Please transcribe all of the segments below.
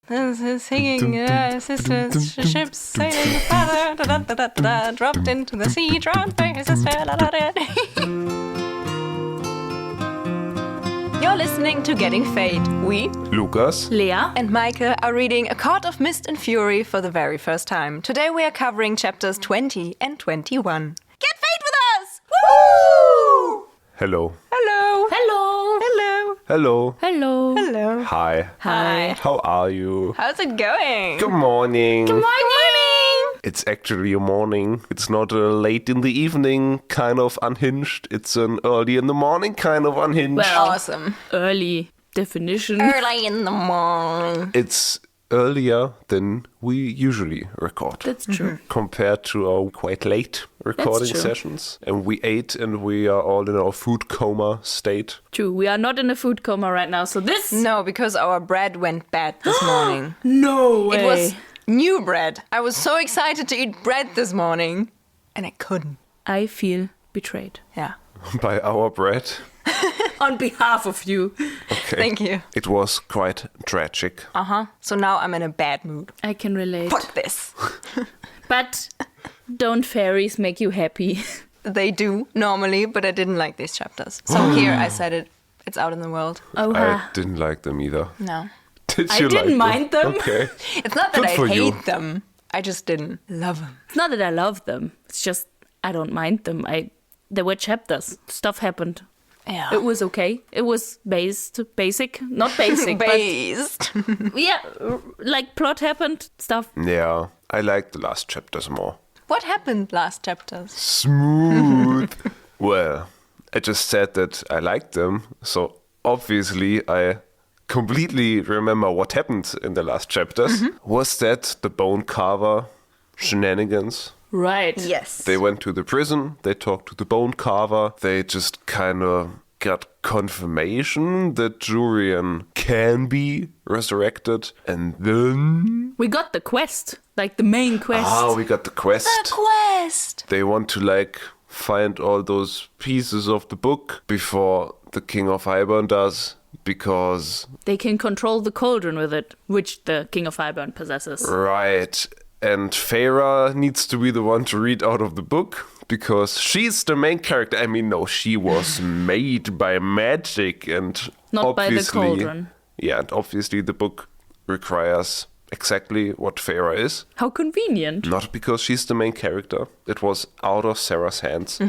Singing, sisters, ships sailing farther, dropped into the sea, drowned by his sister. You're listening to Getting Fae'd. We, Lukas, Lea, and Meike are reading A Court of Mist and Fury for the very first time. Today we are covering chapters 20 and 21. Get Fae'd with us! Woo! hello. Hello. hello, Hello. Hello. hello, Hello. Hi. Hi. How are you? How's it going? Good morning. Good morning. It's actually a morning. It's not a late in the evening kind of unhinged. It's an early in the morning kind of unhinged. Well, Awesome. early definition. Early in the morning. It's earlier than we usually record. That's true. Compared to our quite late recording true. sessions. And we ate and we are all in our food coma state. True. We are not in a food coma right now, so this. No, because our bread went bad this morning. No way. It was new bread. I was so excited to eat bread this morning, and I couldn't. I feel betrayed. Yeah. By our bread. On behalf of you. Okay. Thank you. It was quite tragic. So now I'm in a bad mood. I can relate. Fuck this. But don't fairies make you happy? They do normally, but I didn't like these chapters. So here I said it. It's out in the world. Oh, I didn't like them either. No. Did I you didn't like mind them. Okay. It's not that Good I for you. hate them. I just didn't love them. It's not that I love them. It's just I don't mind them. There were chapters. Stuff happened. Yeah. It was okay. It was basic. Not basic, Based. but yeah, like plot happened, stuff. Yeah, I like the last chapters more. What happened last chapters? Smooth. Well, I just said that I liked them, so obviously I completely remember what happened in the last chapters. Was that the bone carver shenanigans? Right. Yes. They went to the prison, they talked to the bone carver, they just kind of got confirmation that Jurian can be resurrected, and then... We got the quest, like the main quest. we got the quest. Quest. They want to, find all those pieces of the book before the King of Highburn does, because... They can control the cauldron with it, which the King of Highburn possesses. Right. And Feyre needs to be the one to read out of the book, because she's the main character. I mean, no, she was made by magic, and Not by the obviously... cauldron. Yeah, and obviously the book requires exactly what Feyre is. How convenient. Not because she's the main character. It was out of Sarah's hands.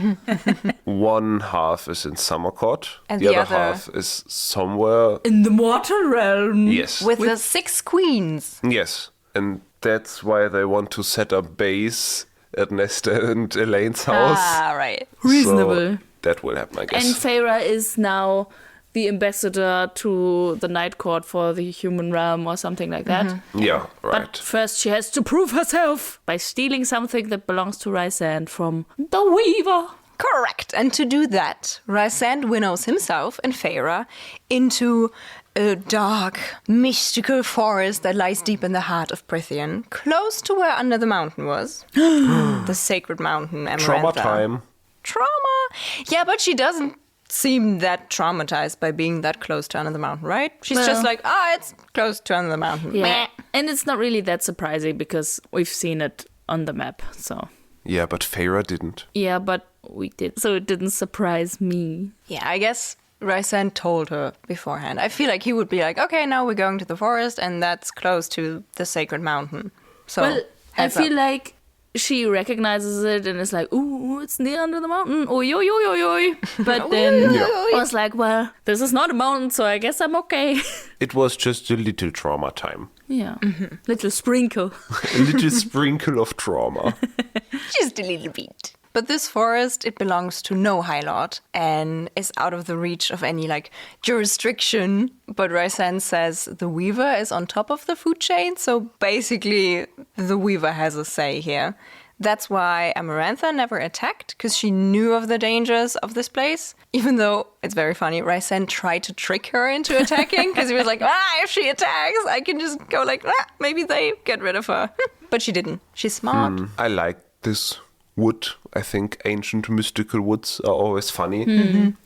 One half is in Summercourt. And the the other other- half is somewhere... In the mortal realm. Yes. With the 6 queens. Yes. And that's why they want to set up base at Nesta and Elaine's house. Right. Reasonable. So that will happen, I guess. And Feyre is now the ambassador to the Night Court for the human realm or something like that. Yeah, right. But first she has to prove herself by stealing something that belongs to Rhysand from the Weaver. Correct. And to do that, Rhysand winnows himself and Feyre into a dark, mystical forest that lies deep in the heart of Prythian, close to where Under the Mountain was. The sacred mountain, Amarantha. Trauma time. Trauma? Yeah, but she doesn't seem that traumatized by being that close to Under the Mountain, right? She's Well- just like, it's close to Under the Mountain. Yeah. Meh. And it's not really that surprising because we've seen it on the map. So Yeah, but Feyre didn't. yeah, but we did. So it didn't surprise me. Yeah, I guess Rhysand told her beforehand. I feel like he would be like, okay, now we're going to the forest, and that's close to the sacred mountain. So, Well, I heads feel up. like she recognizes it and is like, ooh, it's near Under the Mountain. Oi, oi, oi, oi, oi. But then was like, well, this is not a mountain, so I guess I'm okay. It was just a little trauma time. Yeah. Little sprinkle. A little sprinkle of trauma. Just a little bit. But this forest, it belongs to no High Lord and is out of the reach of any, jurisdiction. But Rhysand says the Weaver is on top of the food chain, so basically the Weaver has a say here. That's why Amarantha never attacked, because she knew of the dangers of this place. Even though, it's very funny, Rhysand tried to trick her into attacking, because he was like, if she attacks, I can just go maybe they get rid of her. But she didn't. She's smart. I like this wood. I think ancient mystical woods are always funny.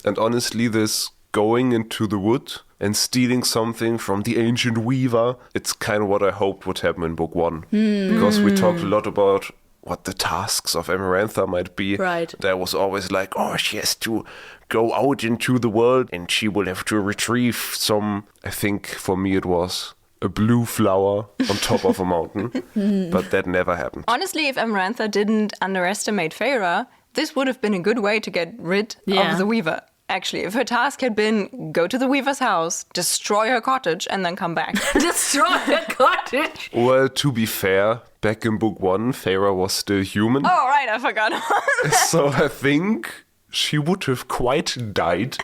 And honestly, this going into the wood and stealing something from the ancient weaver. It's kind of what I hoped would happen in book 1. Because we talked a lot about what the tasks of Amarantha might be. Right. There was always like, oh, she has to go out into the world and she will have to retrieve some, I think for me it was a blue flower on top of a mountain. But that never happened. Honestly, if Amarantha didn't underestimate Feyre, this would have been a good way to get rid of the Weaver. Actually, if her task had been go to the Weaver's house, destroy her cottage, and then come back. Destroy her cottage! Well, to be fair, back in book 1, Feyre was still human. Oh, right, I forgot. So I think she would have quite died.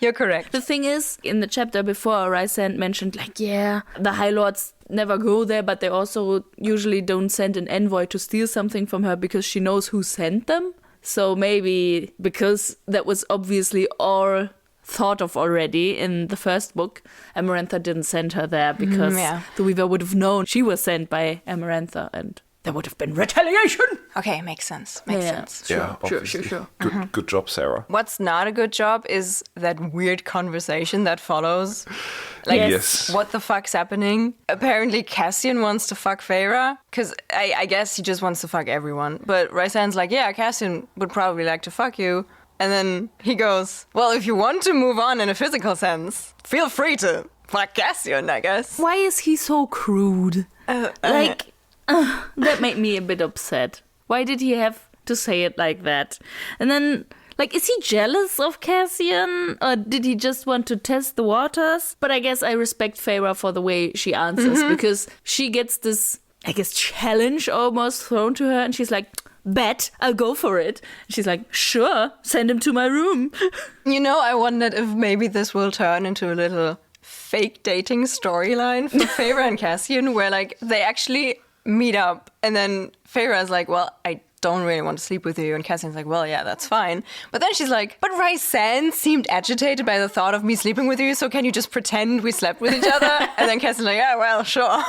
You're correct. The thing is, in the chapter before, Rhysand mentioned, like, yeah, the High Lords never go there, but they also usually don't send an envoy to steal something from her because she knows who sent them. So maybe because that was obviously all thought of already in the first book, Amarantha didn't send her there because the Weaver would have known she was sent by Amarantha and there would have been retaliation. Okay, makes sense. Makes sense. Sure. Good job, Sarah. What's not a good job is that weird conversation that follows. Like, Yes. what the fuck's happening? Apparently, Cassian wants to fuck Feyre, because I guess he just wants to fuck everyone. But Rhysand's like, yeah, Cassian would probably like to fuck you. And then he goes, well, if you want to move on in a physical sense, feel free to fuck Cassian, I guess. Why is he so crude? That made me a bit upset. Why did he have to say it like that? And then, like, is he jealous of Cassian? Or did he just want to test the waters? But I guess I respect Feyre for the way she answers because she gets this, I guess, challenge almost thrown to her. And she's like, bet, I'll go for it. And she's like, sure, send him to my room. You know, I wondered if maybe this will turn into a little fake dating storyline for Feyre and Cassian, where, like, they actually meet up, and then Feyre's like, well, I don't really want to sleep with you, and Cassian's like, well, yeah, that's fine. But then she's like, but Rhysand seemed agitated by the thought of me sleeping with you, so can you just pretend we slept with each other? And then Cassian's like, yeah, well, sure.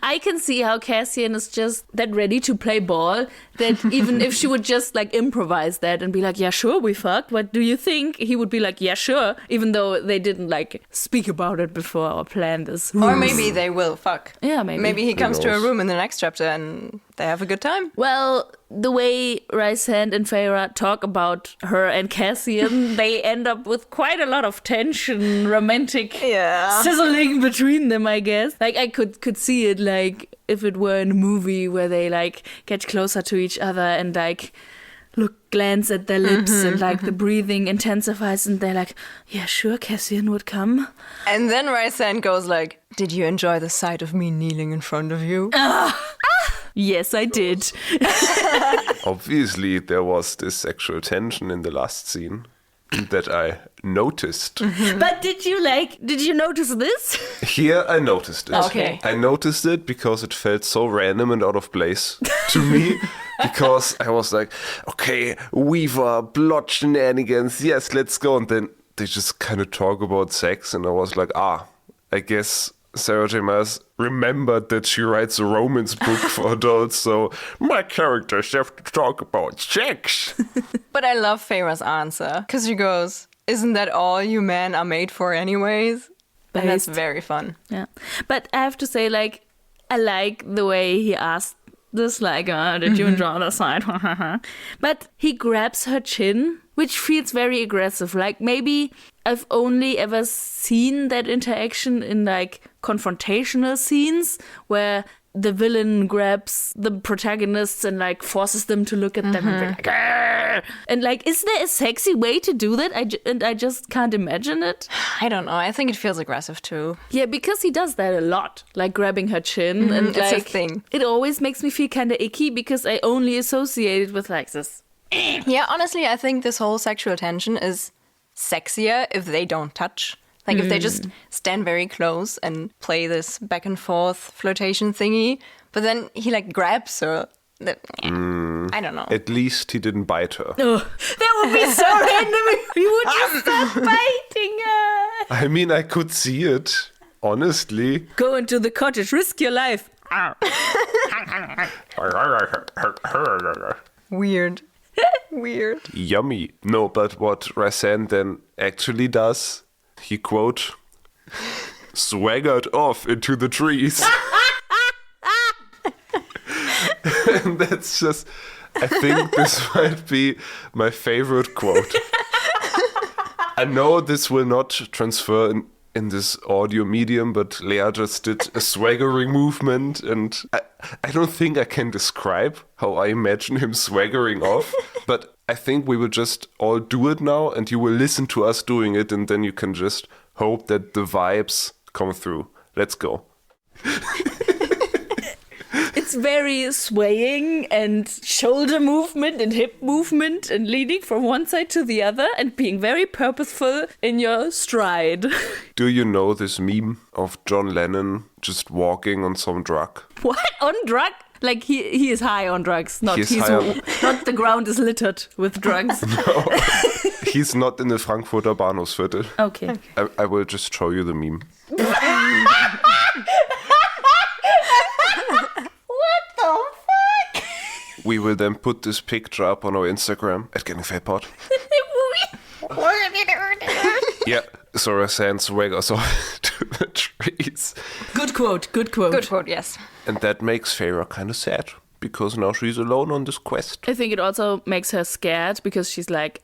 I can see how Cassian is just that ready to play ball, that even if she would just, like, improvise that and be like, yeah, sure, we fucked, what do you think? He would be like, yeah, sure, even though they didn't, like, speak about it before or plan this. Or maybe they will fuck. Yeah, maybe. Maybe he comes to her room in the next chapter and they have a good time. Well, the way Rhysand and Feyre talk about her and Cassian, they end up with quite a lot of tension, romantic sizzling between them, I guess. Like, I could see it, like, if it were in a movie where they, like, get closer to each other and, like, glance at their lips and, like, the breathing intensifies and they're like, yeah, sure, Cassian would come. And then Rhysand goes like, did you enjoy the sight of me kneeling in front of you? Yes, I did. Obviously, there was this sexual tension in the last scene that I noticed. But did you notice this? Here, I noticed it. Okay. I noticed it because it felt so random and out of place to me. Because I was like, okay, Weaver, blood shenanigans, yes, let's go. And then they just kind of talk about sex. And I was like, I guess Sarah J. Maas remembered that she writes a romance book for adults, so my characters have to talk about sex. But I love Feyre's answer, because she goes, isn't that all you men are made for anyways? And that's very fun. Yeah. But I have to say, like, I like the way he asked this, like, did you enjoy the sight? But he grabs her chin, which feels very aggressive. Like, maybe I've only ever seen that interaction in, like, confrontational scenes where the villain grabs the protagonists and, like, forces them to look at them and be like, argh! And, like, is there a sexy way to do that? I just can't imagine it. I don't know. I think it feels aggressive too. Yeah, because he does that a lot, like grabbing her chin. And, it's like, a thing. It always makes me feel kind of icky because I only associate it with, like, this. Yeah, honestly, I think this whole sexual tension is sexier if they don't touch. Like, if they just stand very close and play this back and forth flirtation thingy, but then he, like, grabs her. I don't know. At least he didn't bite her. Oh, that would be so random if he would just start biting her. I mean, I could see it, honestly. Go into the cottage, risk your life. Weird. Weird. Yummy. No, but what Rhysand then actually does, he, quote, swaggered off into the trees. And that's just, I think this might be my favorite quote. I know this will not transfer in this audio medium, but Lea just did a swaggering movement, and I don't think I can describe how I imagine him swaggering off, but I think we will just all do it now, and you will listen to us doing it, and then you can just hope that the vibes come through. Let's go. It's very swaying and shoulder movement and hip movement and leaning from one side to the other and being very purposeful in your stride. Do you know this meme of John Lennon just walking on some drug? What? On drug? Like he is high on drugs, not He's high on- not the ground is littered with drugs. No, he's not in the Frankfurter Bahnhofsviertel. Okay. I will just show you the meme. We will then put this picture up on our Instagram at Getting Fat Pod. Yeah, so Rhysand swaggers off to the trees. Good quote, good quote. Good quote, yes. And that makes Feyre kind of sad, because now she's alone on this quest. I think it also makes her scared because she's like,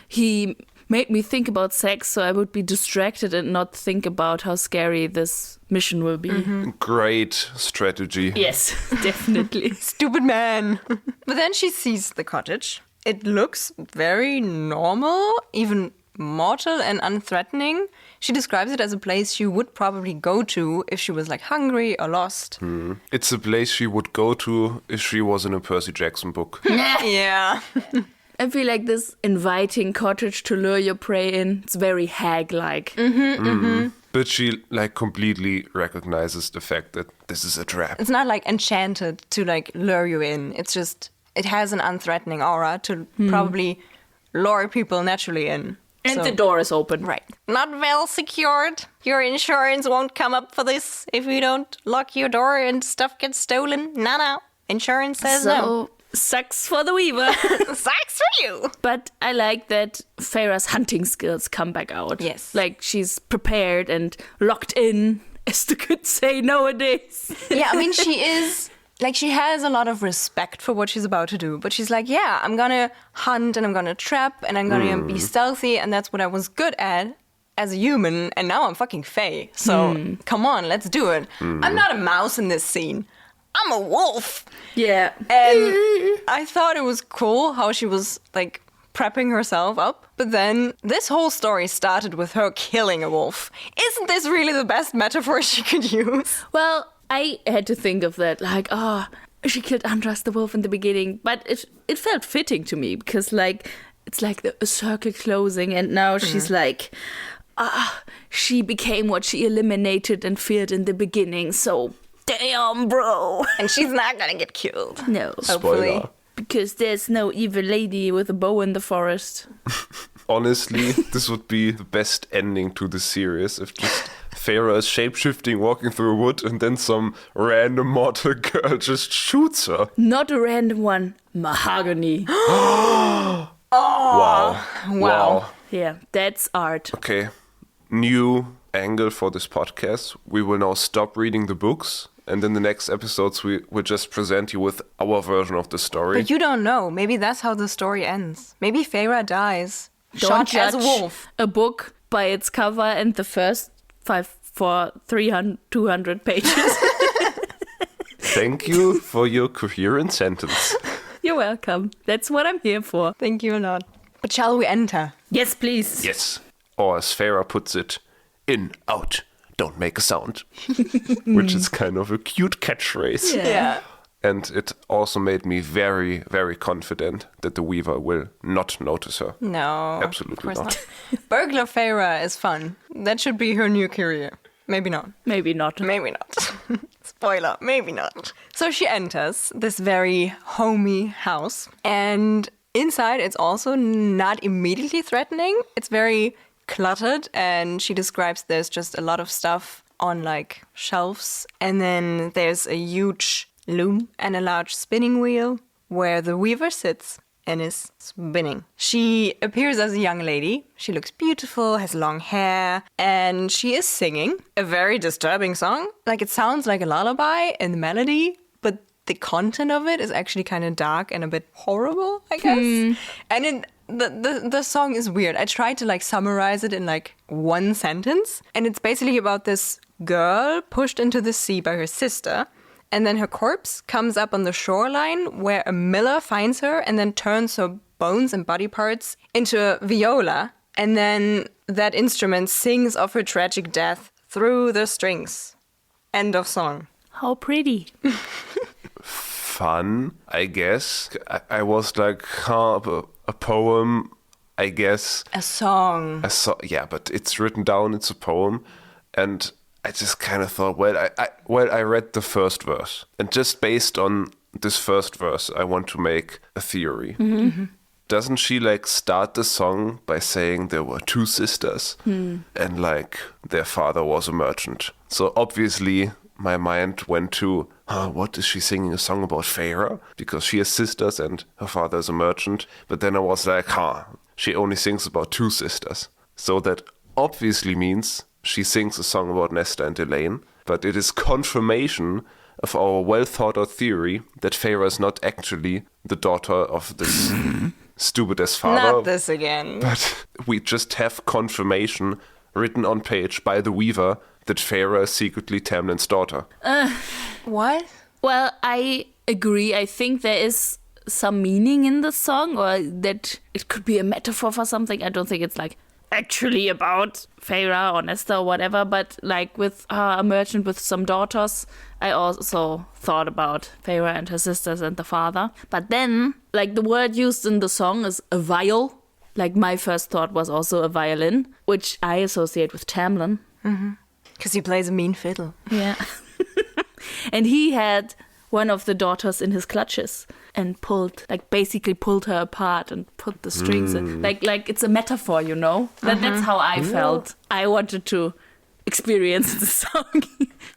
he made me think about sex so I would be distracted and not think about how scary this mission will be. Great strategy. Yes, definitely. Stupid man. But then she sees the cottage. It looks very normal, even mortal and unthreatening. She describes it as a place she would probably go to if she was like hungry or lost. It's a place she would go to if she was in a Percy Jackson book. Yeah. I feel like this inviting cottage to lure your prey in, it's very hag-like. But she like completely recognizes the fact that this is a trap. It's not like enchanted to like lure you in. It's just, it has an unthreatening aura to probably lure people naturally in. And So- the door is open. Right. Not well secured. Your insurance won't come up for this if you don't lock your door and stuff gets stolen. No. Insurance says no. So, sucks for the weaver. Sucks for you. But I like that Feyre's hunting skills come back out. Yes. Like she's prepared and locked in, as the kids say nowadays. Yeah, I mean, she is, like, she has a lot of respect for what she's about to do. But she's like, yeah, I'm gonna hunt and I'm gonna trap and I'm gonna be stealthy. And that's what I was good at as a human. And now I'm fucking Fae. So come on, let's do it. I'm not a mouse in this scene. I'm a wolf. Yeah. And I thought it was cool how she was, like, prepping herself up. But then this whole story started with her killing a wolf. Isn't this really the best metaphor she could use? Well, I had to think of that, like, she killed Andras the wolf in the beginning, but it felt fitting to me because, like, it's like a circle closing, and now she's like, she became what she eliminated and feared in the beginning, so damn, bro. And she's not gonna get killed. No, Hopefully. Spoiler. because there's no evil lady with a bow in the forest. Honestly, this would be the best ending to the series if just Feyre is shapeshifting, walking through a wood, and then some random mortal girl just shoots her. Not a random one, mahogany. Wow. Yeah, that's art. Okay, new angle for this podcast. We will now stop reading the books, and in the next episodes we will just present you with our version of the story. But you don't know. Maybe that's how the story ends. Maybe Feyre dies. Don't Shot as a judge wolf. a book by its cover and the first 200 pages. Thank you for your coherent sentence. You're welcome. That's what I'm here for. Thank you a lot. But shall we enter? Yes, please. Yes, or as Feyre puts it, in, out, don't make a sound. Which is kind of a cute catchphrase. Yeah. And it also made me very, very confident that the Weaver will not notice her. No. Absolutely of course not. not. Burglar Feyre is fun. That should be her new career. Maybe not. Maybe not. Maybe not. Spoiler, maybe not. So she enters this very homey house, and inside it's also not immediately threatening. It's very cluttered, and she describes there's just a lot of stuff on like shelves, and then there's a huge loom and a large spinning wheel where the Weaver sits and is spinning. She appears as a young lady. She looks beautiful, has long hair, and she is singing a very disturbing song. Like, it sounds like a lullaby in the melody, but the content of it is actually kind of dark and a bit horrible, I guess. And the song is weird. I tried to like summarize it in like one sentence, and it's basically about this girl pushed into the sea by her sister, and then her corpse comes up on the shoreline where a miller finds her and then turns her bones and body parts into a viola, and then that instrument sings of her tragic death through the strings. End of song. How pretty. Fun, I guess. I was like, a poem, I guess. A song. Yeah, but it's written down, it's a poem. And I just kind of thought, I read the first verse. And just based on this first verse, I want to make a theory. Doesn't she like start the song by saying there were two sisters and like their father was a merchant? So obviously my mind went to, what is she singing a song about Fae'd? Because she has sisters and her father is a merchant. But then I was like, she only sings about two sisters. So that obviously means she sings a song about Nesta and Elaine. But it is confirmation of our well-thought-out theory that Fae'd is not actually the daughter of this stupid-ass father. Not this again. But we just have confirmation written on page by the Weaver that Fae'd is secretly Tamlin's daughter. What? Well, I agree. I think there is some meaning in the song, or that it could be a metaphor for something. I don't think it's like actually about Fae'd or Nesta or whatever, but like with a merchant with some daughters, I also thought about Fae'd and her sisters and the father. But then, like, the word used in the song is a viol. Like, my first thought was also a violin, which I associate with Tamlin. Because he plays a mean fiddle. Yeah. And he had one of the daughters in his clutches and basically pulled her apart and put the strings in. Like it's a metaphor, you know? That's how I felt. I wanted to experience the song.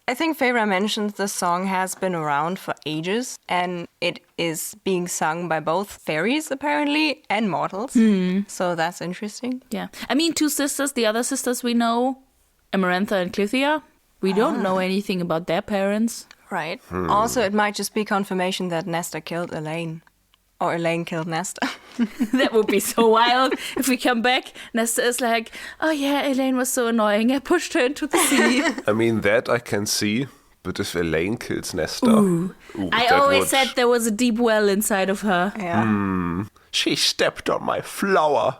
I think Fae'd mentions the song has been around for ages, and it is being sung by both fairies, apparently, and mortals. So that's interesting. Yeah. I mean, two sisters, the other sisters we know, Amarantha and Clythia. We don't know anything about their parents. Right. Also, it might just be confirmation that Nesta killed Elaine. Or Elaine killed Nesta. That would be so wild. If we come back, Nesta is like, oh yeah, Elaine was so annoying. I pushed her into the sea. I mean, that I can see. But if Elaine kills Nesta... Ooh, I always said there was a deep well inside of her. Yeah. She stepped on my flower.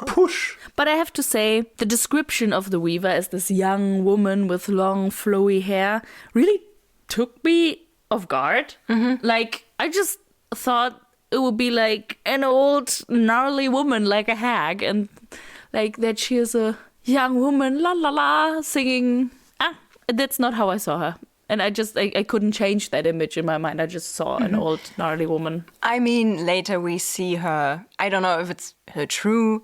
Push. But I have to say, the description of the Weaver as this young woman with long, flowy hair really took me off guard. Like, I just thought it would be like an old, gnarly woman, like a hag, and like that she is a young woman, la la la, singing. That's not how I saw her. And I couldn't change that image in my mind. I just saw an old, gnarly woman. I mean, later we see her. I don't know if it's her true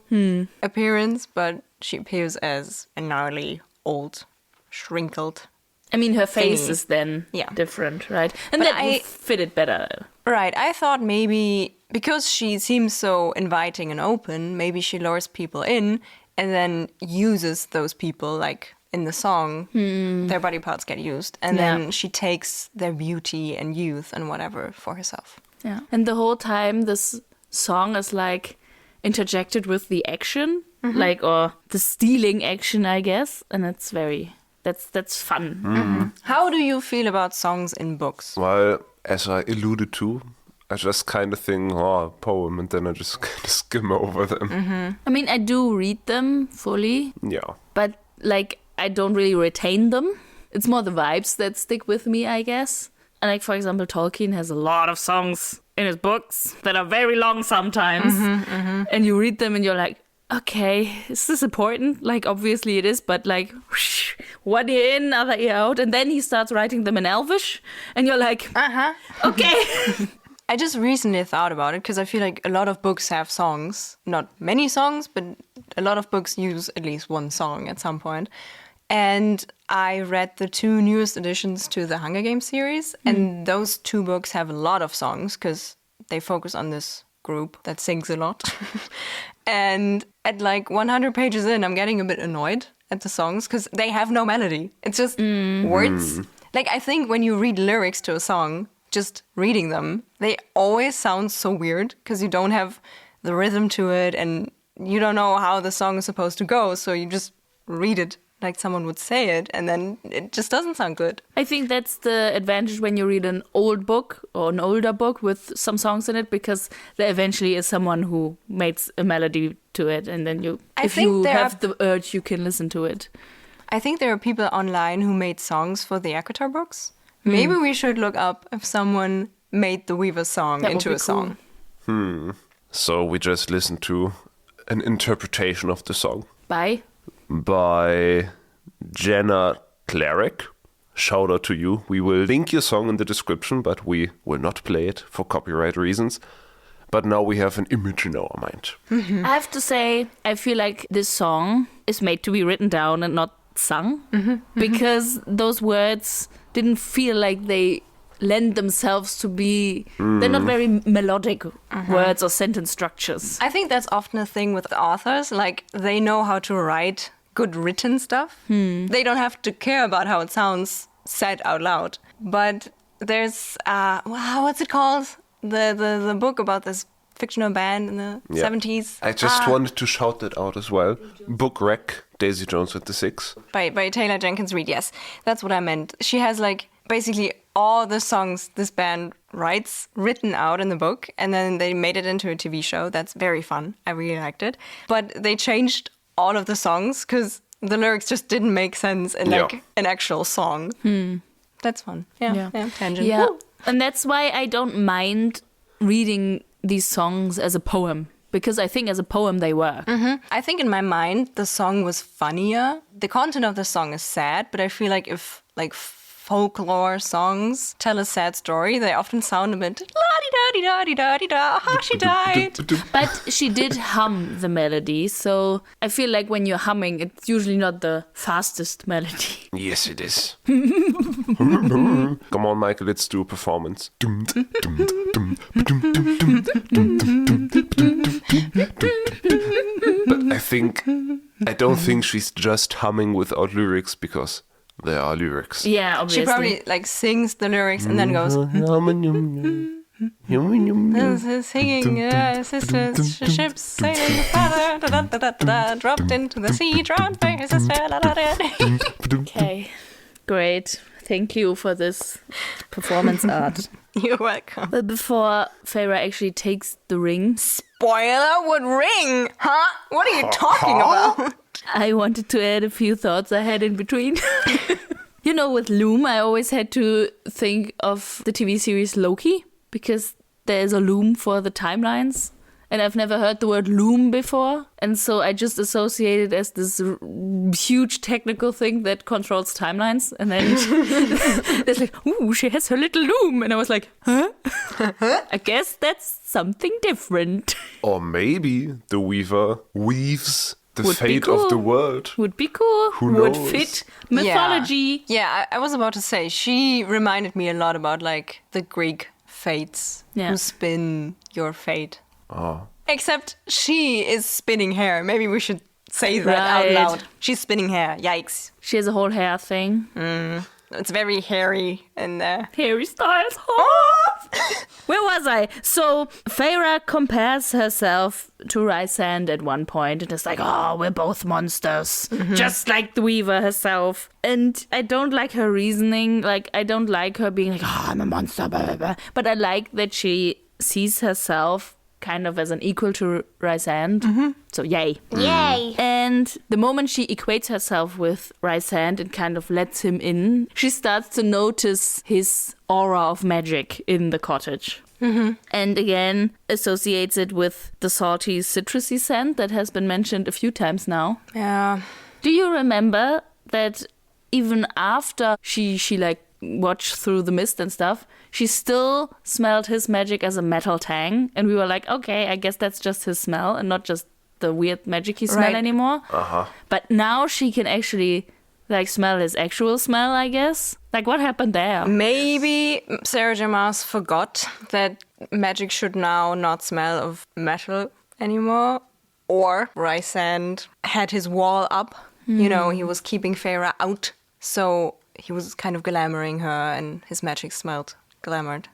appearance, but she appears as a gnarly, old, shrinkled. I mean, her face thingy. is then different, right? And But that would fit it better. Right. I thought maybe because she seems so inviting and open, maybe she lures people in and then uses those people, like in the song, their body parts get used. And then she takes their beauty and youth and whatever for herself. Yeah. And the whole time, this song is like interjected with the action, like, or the stealing action, I guess. And it's that's fun. How do you feel about songs in books? Well, as I alluded to, I just kind of think, poem, and then I just kind of skim over them. I mean, I do read them fully. Yeah. But, like, I don't really retain them. It's more the vibes that stick with me, I guess. And, like, for example, Tolkien has a lot of songs in his books that are very long sometimes. And you read them and you're like, okay, is this important? Like, obviously it is, but like, whoosh, one ear in, other ear out. And then he starts writing them in Elvish. And you're like, okay. I just recently thought about it because I feel like a lot of books have songs. Not many songs, but a lot of books use at least one song at some point. And I read the 2 newest additions to the Hunger Games series. And those 2 books have a lot of songs because they focus on this group that sings a lot. And at like 100 pages in, I'm getting a bit annoyed at the songs because they have no melody. It's just words. Like, I think when you read lyrics to a song, just reading them, they always sound so weird because you don't have the rhythm to it and you don't know how the song is supposed to go. So you just read it like someone would say it, and then it just doesn't sound good. I think that's the advantage when you read an old book or an older book with some songs in it, because there eventually is someone who makes a melody to it, and then if you have the urge, you can listen to it. I think there are people online who made songs for the ACOTAR books. Maybe we should look up if someone made the Weaver song into a song. So we just listened to an interpretation of the song. By Jenna Cleric. Shout out to you. We will link your song in the description, but we will not play it for copyright reasons. But now we have an image in our mind. I have to say, I feel like this song is made to be written down and not sung, because those words didn't feel like they lend themselves to be... They're not very melodic words or sentence structures. I think that's often a thing with authors. Like, they know how to write good written stuff. They don't have to care about how it sounds said out loud. But there's, what's it called? The book about this fictional band in the 70s. I just wanted to shout that out as well. Book Wreck, Daisy Jones with the Six. By Taylor Jenkins Reid, yes. That's what I meant. She has like basically all the songs this band writes written out in the book, and then they made it into a TV show. That's very fun. I really liked it. But they changed all of the songs because the lyrics just didn't make sense in like an actual song. That's fun. Yeah. Tangent. Yeah. Woo. And that's why I don't mind reading these songs as a poem, because I think as a poem they work. I think in my mind the song was funnier. The content of the song is sad, but I feel like if like folklore songs tell a sad story, they often sound a bit la-di-da-di-da-di-da-di-da, ha, she died. But she did hum the melody, so I feel like when you're humming, it's usually not the fastest melody. Yes, it is. Come on, Michael, let's do a performance. But I don't think she's just humming without lyrics, because there are lyrics. Yeah, obviously. She probably like sings the lyrics and then goes singing sisters ships sailing father dropped into the sea drowned by his sister. Okay, great. Thank you for this performance art. You're welcome. But before Feyre actually takes the ring, Spoiler, what ring? Huh? What are you talking about? I wanted to add a few thoughts I had in between. You know, with Loom, I always had to think of the TV series Loki, because there's a loom for the timelines. And I've never heard the word loom before. And so I just associate it as this huge technical thing that controls timelines. And then there's like, ooh, she has her little loom. And I was like, huh? I guess that's something different. Or maybe the Weaver weaves the fate of the world. Would be cool. Who Would knows? fit mythology. Yeah, I was about to say, she reminded me a lot about like the Greek fates who spin your fate. Oh. Except she is spinning hair. Maybe we should say that out loud. She's spinning hair. Yikes. She has a whole hair thing. It's very hairy and Harry Styles. Where was I? So Feyre compares herself to Rhysand at one point and is like, oh, we're both monsters. Just like the Weaver herself. And I don't like her reasoning. Like, I don't like her being like, oh, I'm a monster, blah, blah, blah. But I like that she sees herself kind of as an equal to Rhysand. So yay. Yay. And the moment she equates herself with Rhysand and kind of lets him in, she starts to notice his aura of magic in the cottage. And again, associates it with the salty, citrusy scent that has been mentioned a few times now. yeah. Do you remember that even after she like watched through the mist and stuff, she still smelled his magic as a metal tang, and we were like, okay, I guess that's just his smell and not just the weird magic-y smell anymore. But now she can actually like smell his actual smell, I guess. Like, what happened there? Maybe Sarah J. Maas forgot that magic should now not smell of metal anymore. Or Rhysand had his wall up. You know, he was keeping Feyre out. So he was kind of glamouring her and his magic smelled glamoured.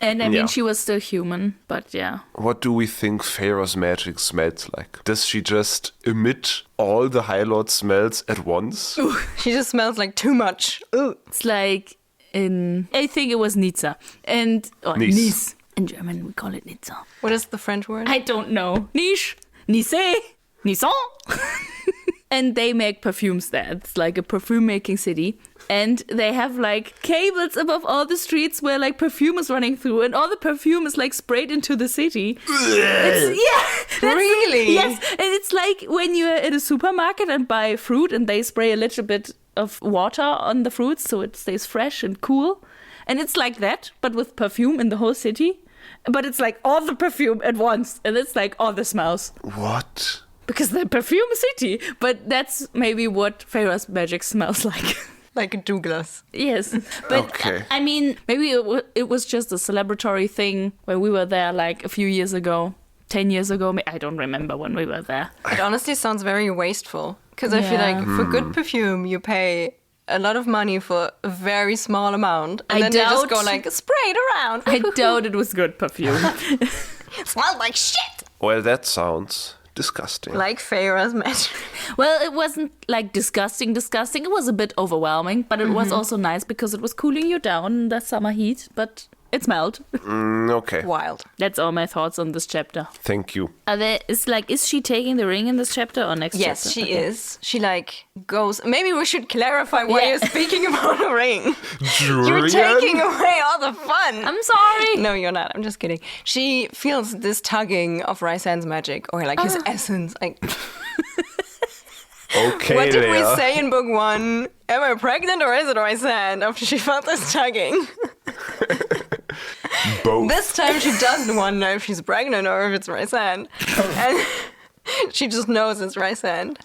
And I mean, Yeah. she was still human, but yeah. What do we think Feyre's magic smells like? Does she just emit all the High Lord smells at once? She just smells like too much. Ooh. It's like I think it was Nizza. Or Nice. Nice. In German, we call it Nizza. What is the French word? I don't know. Niche, Nice, Nissan. And they make perfumes there. It's like a perfume making city. And they have like cables above all the streets where like perfume is running through, and all the perfume is like sprayed into the city. That's Really? Yes. And it's like when you're at a supermarket and buy fruit and they spray a little bit of water on the fruits so it stays fresh and cool. And it's like that, but with perfume in the whole city. But it's like all the perfume at once. And it's like all the smells. What? Because they're perfume city. But that's maybe what Feyre's magic smells like. Like a Douglas. Yes. But Okay. I mean, maybe it was just a celebratory thing when we were there like a few years ago. 10 years ago. I don't remember when we were there. It honestly sounds very wasteful. Because I feel like for good perfume, you pay a lot of money for a very small amount. And then they just go like, spray it around. I doubt it was good perfume. It smells like shit. Well, that sounds disgusting. Like Feyre's magic. Well, it wasn't like disgusting. It was a bit overwhelming, but it was also nice because it was cooling you down in the summer heat, but it smelled. Okay. Wild. That's all my thoughts on this chapter. Thank you. Is she taking the ring in this chapter or next Yes, chapter? she Okay. is. She like goes. Maybe we should clarify why Yeah. you're speaking about a ring. You're Julian? taking away all the fun. I'm sorry. No, you're not. I'm just kidding. She feels this tugging of Rhysand's magic, or like his essence. Like, Okay, what did we Lea. say in book 1? Am I pregnant or is it Rhysand? After she felt this tugging. Both. This time she doesn't want to know if she's pregnant or if it's Rhysand. And she just knows it's Rhysand.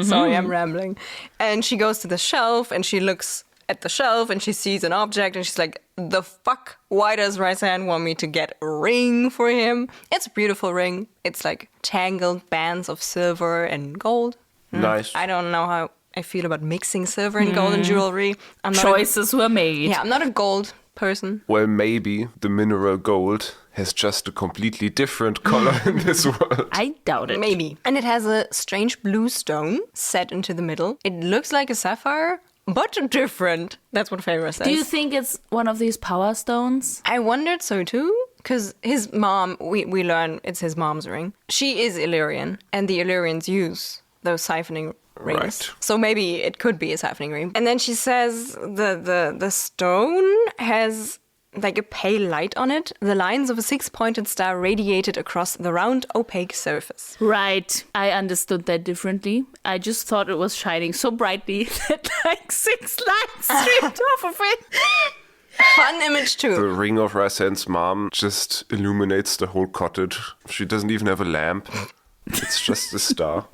Sorry, I'm rambling. And she goes to the shelf and she looks at the shelf and she sees an object and she's like, the fuck? Why does Rhysand want me to get a ring for him? It's a beautiful ring. It's like tangled bands of silver and gold. Nice. I don't know how I feel about mixing silver and gold in jewelry. I'm not Choices were made. I'm not a gold person. Well, maybe the mineral gold has just a completely different color in this world. I doubt it. Maybe. And it has a strange blue stone set into the middle. It looks like a sapphire, but different. That's what Feyre says. Do you think it's one of these power stones? I wondered so too. Because his mom, we learn it's his mom's ring. She is Illyrian, and the Illyrians use those siphoning rings. Right. So maybe it could be a siphoning ring. And then she says the stone has like a pale light on it. The lines of a 6-pointed star radiated across the round, opaque surface. Right. I understood that differently. I just thought it was shining so brightly that like 6 lights streamed off of it. Fun image The too. ring of Rhysand's mom just illuminates the whole cottage. She doesn't even have a lamp. It's just a star.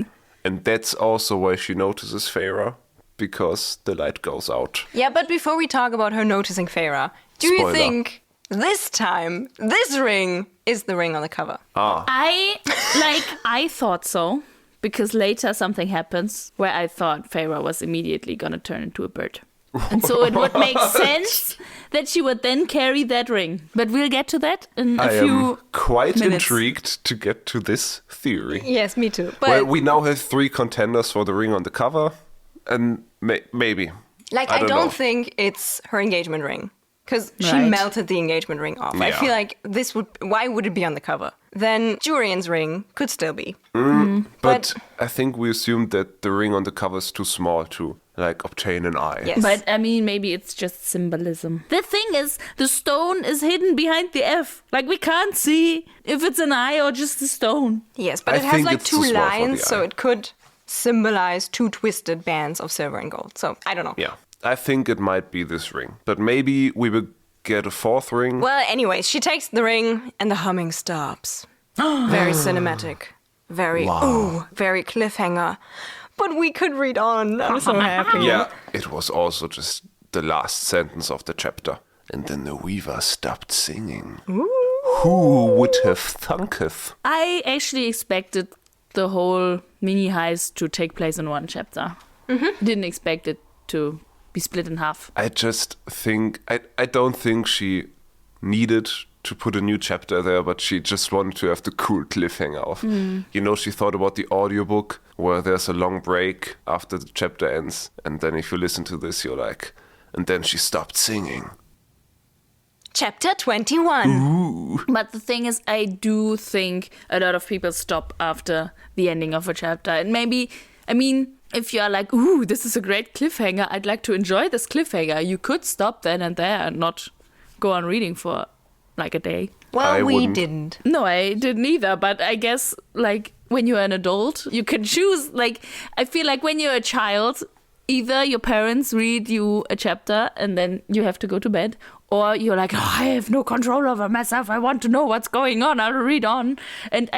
And that's also why she notices Feyre, because the light goes out. Yeah, but before we talk about her noticing Feyre, do Spoiler. you think this time, this ring is the ring on the cover? I thought so. Because later something happens where I thought Feyre was immediately gonna turn into a bird. And so it would make sense that she would then carry that ring. But we'll get to that in a I few am quite minutes. intrigued to get to this theory. Yes, me too. But Well, we now have 3 contenders for the ring on the cover, and maybe. like, I I don't don't know. think it's her engagement ring. Because she Right. melted the engagement ring off. I Yeah. feel like why would it be on the cover? Then Jurian's ring could still be. But I think we assumed that the ring on the cover is too small to, like, obtain an eye. Yes. But I mean, maybe it's just symbolism. The thing is, the stone is hidden behind the F. Like, we can't see if it's an eye or just a stone. Yes, but I it has think like it's too 2 small for the lines, so eye. it could symbolize 2 twisted bands of silver and gold. So I don't know. Yeah. I think it might be this ring. But maybe we will get a 4th ring. Well, anyways, she takes the ring and the humming stops. Very cinematic. Very, very cliffhanger. But we could read on. I'm so happy. Yeah, it was also just the last sentence of the chapter. And then the weaver stopped singing. Ooh. Who would have thunketh? I actually expected the whole mini heist to take place in one chapter. Didn't expect it to be split in half. I just think, I don't think she needed to put a new chapter there, but she just wanted to have the cool cliffhanger of. You know, she thought about the audiobook where there's a long break after the chapter ends. And then if you listen to this, you're like, and then she stopped singing. Chapter 21. Ooh. But the thing is, I do think a lot of people stop after the ending of a chapter. And maybe, I mean, if you're like, ooh, this is a great cliffhanger, I'd like to enjoy this cliffhanger, you could stop then and there and not go on reading for like a day. Well, I we wouldn't. didn't. No, I didn't either. But I guess, like, when you're an adult, you can choose. Like, I feel like when you're a child, either your parents read you a chapter and then you have to go to bed, or you're like, oh, I have no control over myself. I want to know what's going on. I'll read on. And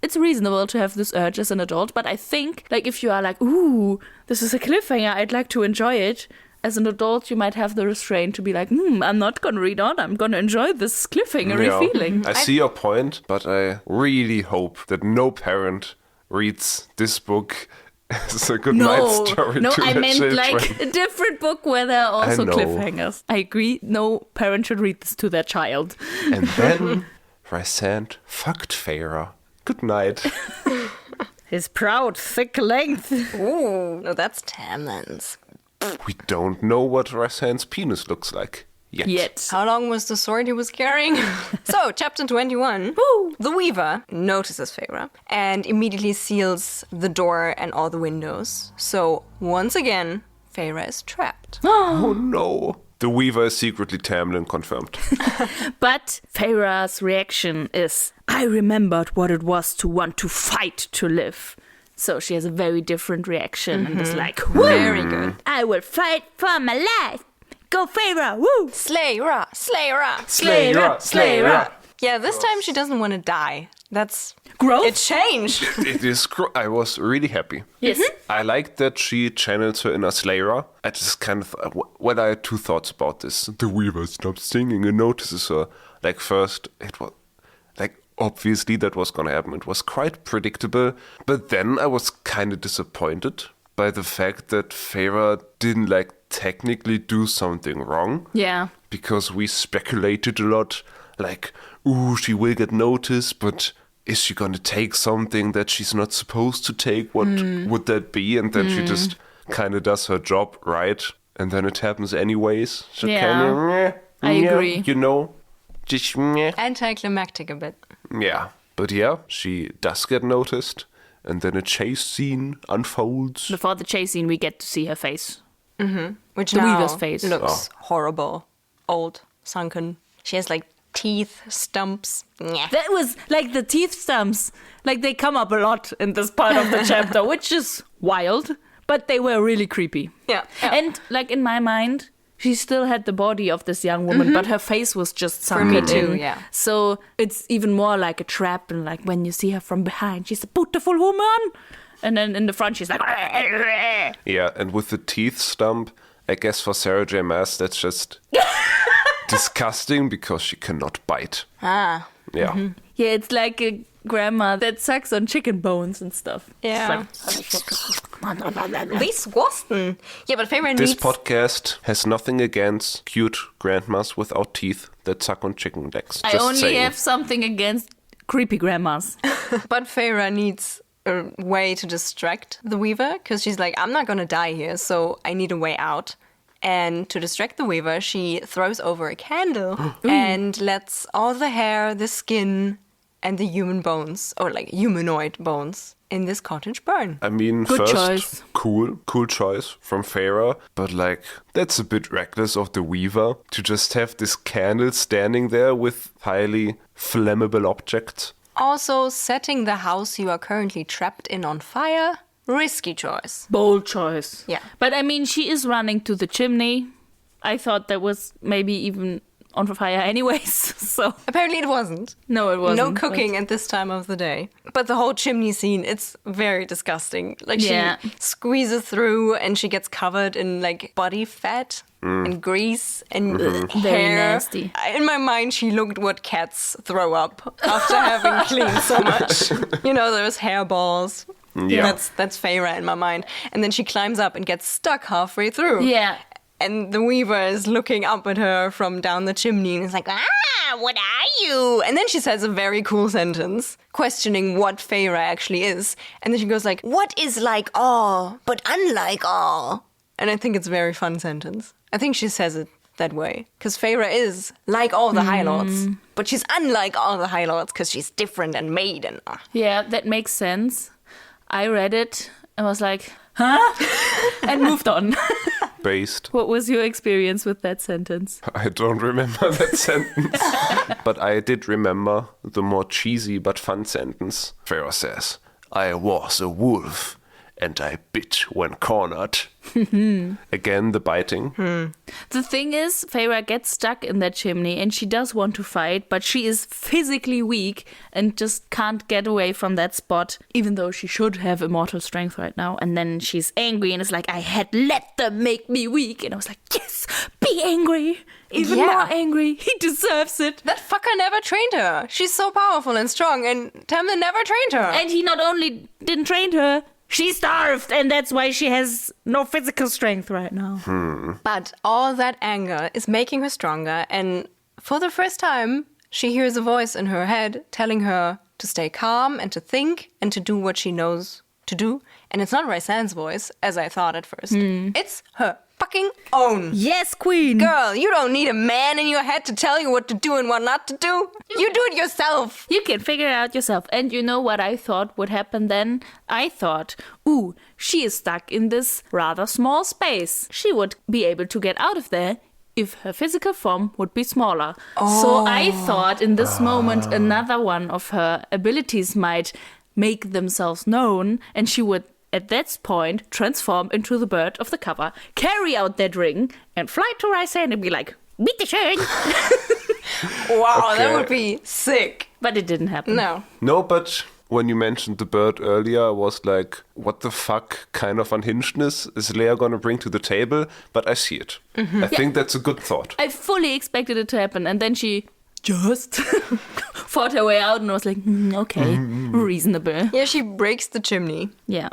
it's reasonable to have this urge as an adult. But I think, like, if you are like, ooh, this is a cliffhanger, I'd like to enjoy it. As an adult, you might have the restraint to be like, I'm not going to read on. I'm going to enjoy this cliffhangery feeling. I see your point, but I really hope that no parent reads this book as a good night story No, to I their meant children. like a different book where there are also know. cliffhangers. I agree. No parent should read this to their child. And then Rhysand fucked Feyre. Good night. His proud, thick length. Ooh, no, that's Tamlin's. We don't know what Rhysand's penis looks like yet. How long was the sword he was carrying? So, chapter 21. The Weaver notices Feyre and immediately seals the door and all the windows. So, once again, Feyre is trapped. Oh no. The Weaver is secretly Tamlin confirmed. But Feyre's reaction is, I remembered what it was to want to fight to live. So she has a very different reaction and is like, Very good. I will fight for my life. Go Feyre, woo! Slay Ra, slay Ra. Slay Ra, slay Ra. Yeah, this time she doesn't want to die. That's Growth? It changed. It is. I was really happy. Yes. I like that she channels her inner Slayer. I just kind of. Well, I had two thoughts about this. The Weaver stops singing and notices her. Like, first, it was. Like, obviously that was gonna happen. It was quite predictable. But then I was kind of disappointed by the fact that Feyre didn't, like, technically do something wrong. Yeah. Because we speculated a lot. Like, ooh, she will get noticed, but is she gonna take something that she's not supposed to take? What would that be? And then she just kind of does her job right, and then it happens anyways. So Yeah. I agree. You know, just Anticlimactic a bit. yeah. But yeah, she does get noticed, and then a chase scene unfolds. Before the chase scene, we get to see her face. Which The now Weaver's face. looks horrible. Old, sunken. She has like teeth, stumps. Nyeh. That was like the teeth stumps. Like they come up a lot in this part of the chapter, which is wild, but they were really creepy. Yeah. And like in my mind, she still had the body of this young woman, but her face was just For sunken me too, in. yeah. So it's even more like a trap, and like when you see her from behind, she's a beautiful woman. And then in the front, she's like... Yeah, and with the teeth stump, I guess for Sarah J. Maas, that's just disgusting because she cannot bite. Ah. Yeah. Yeah, it's like a grandma that sucks on chicken bones and stuff. Yeah. It's Disgusting. Yeah, but Feyre This needs... podcast has nothing against cute grandmas without teeth that suck on chicken legs. I Just only saying. have something against creepy grandmas. But Feyre needs a way to distract the Weaver, because she's like, I'm not going to die here, so I need a way out. And to distract the Weaver, she throws over a candle and lets all the hair, the skin, and the human bones, or like humanoid bones, in this cottage burn. I mean, Good first, choice. cool choice from Feyre, but like, that's a bit reckless of the Weaver to just have this candle standing there with highly flammable objects. Also, setting the house you are currently trapped in on fire, risky choice. Bold choice. Yeah. But I mean, she is running to the chimney. I thought that was maybe even on fire anyways. So Apparently it wasn't. no, it wasn't. No cooking at this time of the day. But the whole chimney scene, it's very disgusting. Like Yeah. she squeezes through and she gets covered in like body fat and grease and hair. Very nasty. In my mind, she looked what cats throw up after having cleaned so much. You know, those hairballs. Yeah. That's Feyre in my mind. And then she climbs up and gets stuck halfway through. Yeah. And the Weaver is looking up at her from down the chimney and is like, what are you? And then she says a very cool sentence, questioning what Feyre actually is. And then she goes like, what is like all, but unlike all? And I think it's a very fun sentence. I think she says it that way. Because Feyre is like all the High Lords, but she's unlike all the High Lords because she's different and made. And Yeah, that makes sense. I read it and was like, huh? And moved on. Based. What was your experience with that sentence? I don't remember that sentence. But I did remember the more cheesy but fun sentence. Pharaoh says, I was a wolf and I bit when cornered. Again, the biting. The thing is, Feyre gets stuck in that chimney and she does want to fight, but she is physically weak and just can't get away from that spot, even though she should have immortal strength right now. And then she's angry and is like, I had let them make me weak. And I was like, yes, be angry. Even Yeah. more angry. He deserves it. that fucker never trained her. She's so powerful and strong, and Tamlin never trained her. And he not only didn't train her, she starved, and that's why she has no physical strength right now. But all that anger is making her stronger, and for the first time, she hears a voice in her head telling her to stay calm and to think and to do what she knows to do. And it's not Rhysand's voice, as I thought at first. It's her fucking own. Yes, queen. Girl, you don't need a man in your head to tell you what to do and what not to do. You do it yourself. You can figure it out yourself. And you know what I thought would happen then? I thought, ooh, she is stuck in this rather small space. She would be able to get out of there if her physical form would be smaller. So I thought in this moment another one of her abilities might make themselves known, and she would at that point transform into the bird of the cover, carry out that ring, and fly to Rhysand and be like, bitteschön. Wow, that Okay. would be sick. But it didn't happen. No. No, but when you mentioned the bird earlier, I was like, what the fuck kind of unhingedness is Lea gonna bring to the table? But I see it. I think that's a good thought. I fully expected it to happen, and then she just fought her way out and was like, okay, reasonable. Yeah, she breaks the chimney, Yeah.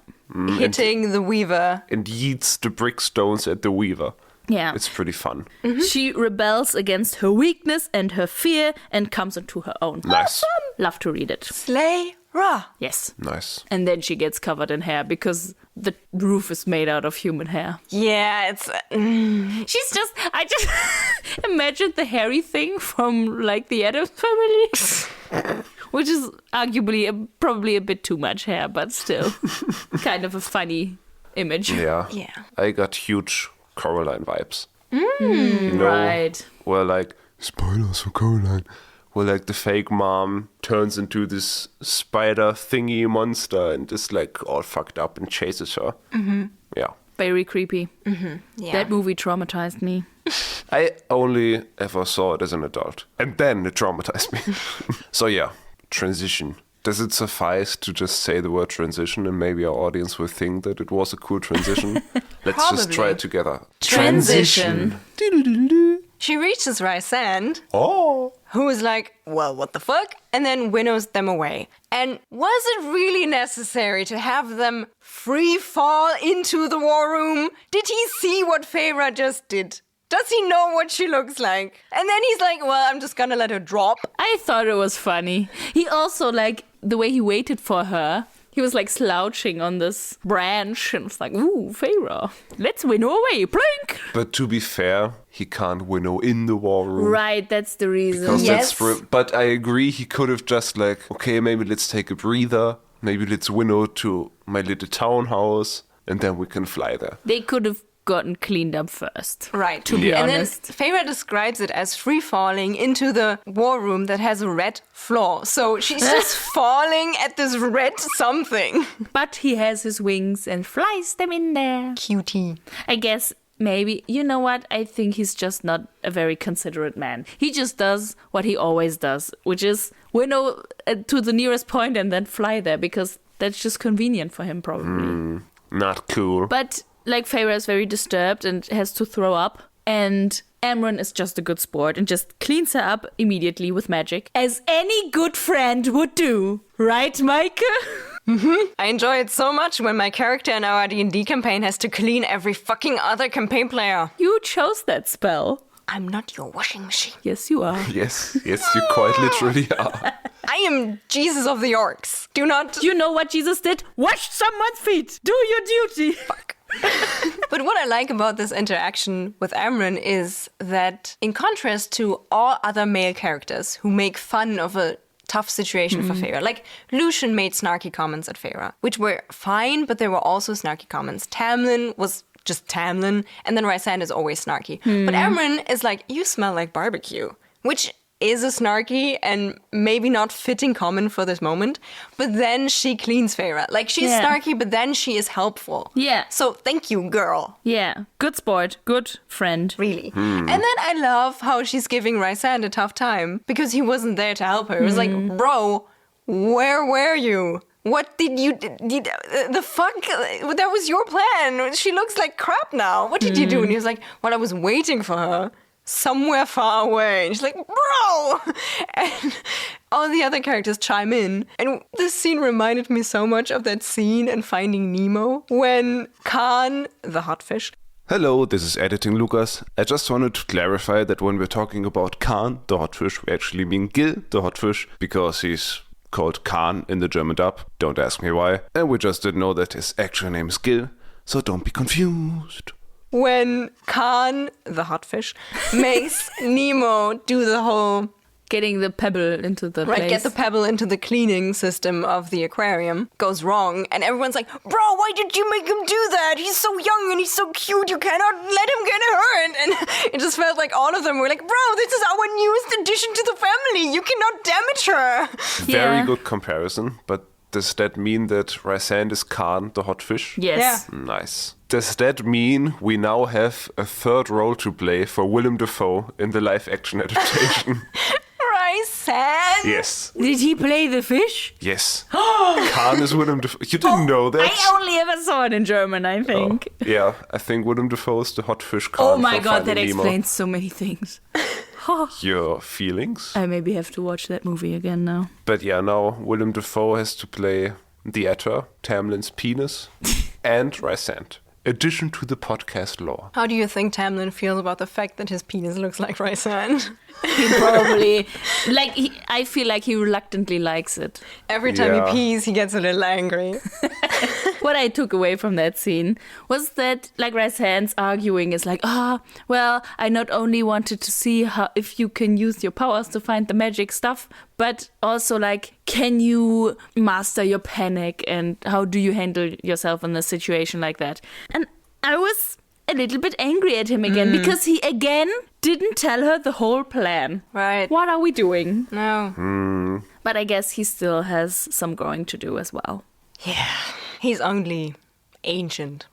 hitting the Weaver. And yeets the brick stones at the Weaver. Yeah. It's pretty fun. She rebels against her weakness and her fear and comes into her own. Nice. Love to read it. Slay Ra. Yes. Nice. And then she gets covered in hair because the roof is made out of human hair. Yeah, it's... I just imagine the hairy thing from like the Addams Family, which is arguably probably a bit too much hair, but still kind of a funny image. Yeah. Yeah. I got huge Coraline vibes. You know, Right. where like, spoilers for Coraline, where like the fake mom turns into this spider thingy monster and is like all fucked up and chases her. Yeah. Very creepy. Yeah. That movie traumatized me. I only ever saw it as an adult. And then it traumatized me. So yeah, transition. Does it suffice to just say the word transition and maybe our audience will think that it was a cool transition? Let's just try Probably. it together. Transition. She reaches Rhysand, Oh. who is like, well, what the fuck? And then winnows them away. And was it really necessary to have them free fall into the war room? Did he see what Feyre just did? Does he know what she looks like? And then he's like, well, I'm just gonna let her drop. I thought it was funny. He also, like, the way he waited for her, he was like slouching on this branch and was like, ooh, Feyre, let's winnow away, plink! But to be fair, he can't winnow in the war room. Right, that's the reason. Because Yes. but I agree, he could have just like, okay, maybe let's take a breather. Maybe let's winnow to my little townhouse and then we can fly there. They could have gotten cleaned up first. Right. To be and honest. then Feyre describes it as free falling into the war room that has a red floor. So she's just falling at this red something. But he has his wings and flies them in there. Cutie. I guess maybe, you know what? I think he's just not a very considerate man. He just does what he always does, which is winnow to the nearest point and then fly there, because that's just convenient for him, probably. Not cool. But like Feyre is very disturbed and has to throw up, and Amren is just a good sport and just cleans her up immediately with magic, as any good friend would do, right, Meike? I enjoy it so much when my character in our D&D campaign has to clean every fucking other campaign player. You chose that spell. I'm not your washing machine. Yes, you are. Yes, you quite literally are. I am Jesus of the Orcs. Do not... You know what Jesus did? Wash someone's feet. Do your duty. Fuck. But what I like about this interaction with Amren is that, in contrast to all other male characters who make fun of a tough situation for Feyre, like Lucian made snarky comments at Feyre, which were fine, but there were also snarky comments. Tamlin was just Tamlin, and then Rhysand is always snarky. But Amren is like, you smell like barbecue, which is a snarky and maybe not fitting comment for this moment. But then she cleans Feyre. Like, she's snarky, but then she is helpful. Yeah. So thank you, girl. Yeah. Good sport. Good friend. Really. And then I love how she's giving Rhysand a tough time because he wasn't there to help her. It was like, bro, where were you? What did you... the fuck? That was your plan. She looks like crap now. What did you do? And he was like, well, I was waiting for her somewhere far away. And she's like, bro! And all the other characters chime in. And this scene reminded me so much of that scene in Finding Nemo when Khan, the hot fish... Hello, this is Editing Lukas. I just wanted to clarify that when we're talking about Khan, the hot fish, we actually mean Gil, the hot fish, because he's called Khan in the German dub. Don't ask me why. And we just didn't know that his actual name is Gil, so don't be confused. When Khan, the hot fish, makes Nemo do the whole... Getting the pebble into the place. Get the pebble into the cleaning system of the aquarium goes wrong. And everyone's like, bro, why did you make him do that? He's so young and he's so cute. You cannot let him get hurt. And it just felt like all of them were like, bro, this is our newest addition to the family. You cannot damage her. Very good comparison, but does that mean that Rhysand is Khan, the hot fish? Yes. Yeah. Nice. Does that mean we now have a third role to play for Willem Dafoe in the live-action adaptation? Rhysand? Yes. Did he play the fish? Yes. Khan is Willem Dafoe. You didn't know that? I only ever saw it in German, I think. Oh, yeah, I think Willem Dafoe is the hot fish Khan. Oh my from god, that Finding Nemo. explains so many things. Your feelings? I maybe have to watch that movie again now. But yeah, now Willem Dafoe has to play the Etter, Tamlin's penis, and Rhysand. Addition to the podcast lore. How do you think Tamlin feels about the fact that his penis looks like Rhysand? He probably... I feel like he reluctantly likes it. Every time Yeah. he pees, he gets a little angry. What I took away from that scene was that, like, Rhysand's arguing is like, well, I not only wanted to see how if you can use your powers to find the magic stuff, but also, like, can you master your panic and how do you handle yourself in a situation like that? And I was a little bit angry at him again because he, again, didn't tell her the whole plan. Right. What are we doing? No. But I guess he still has some growing to do as well. Yeah. He's only ancient.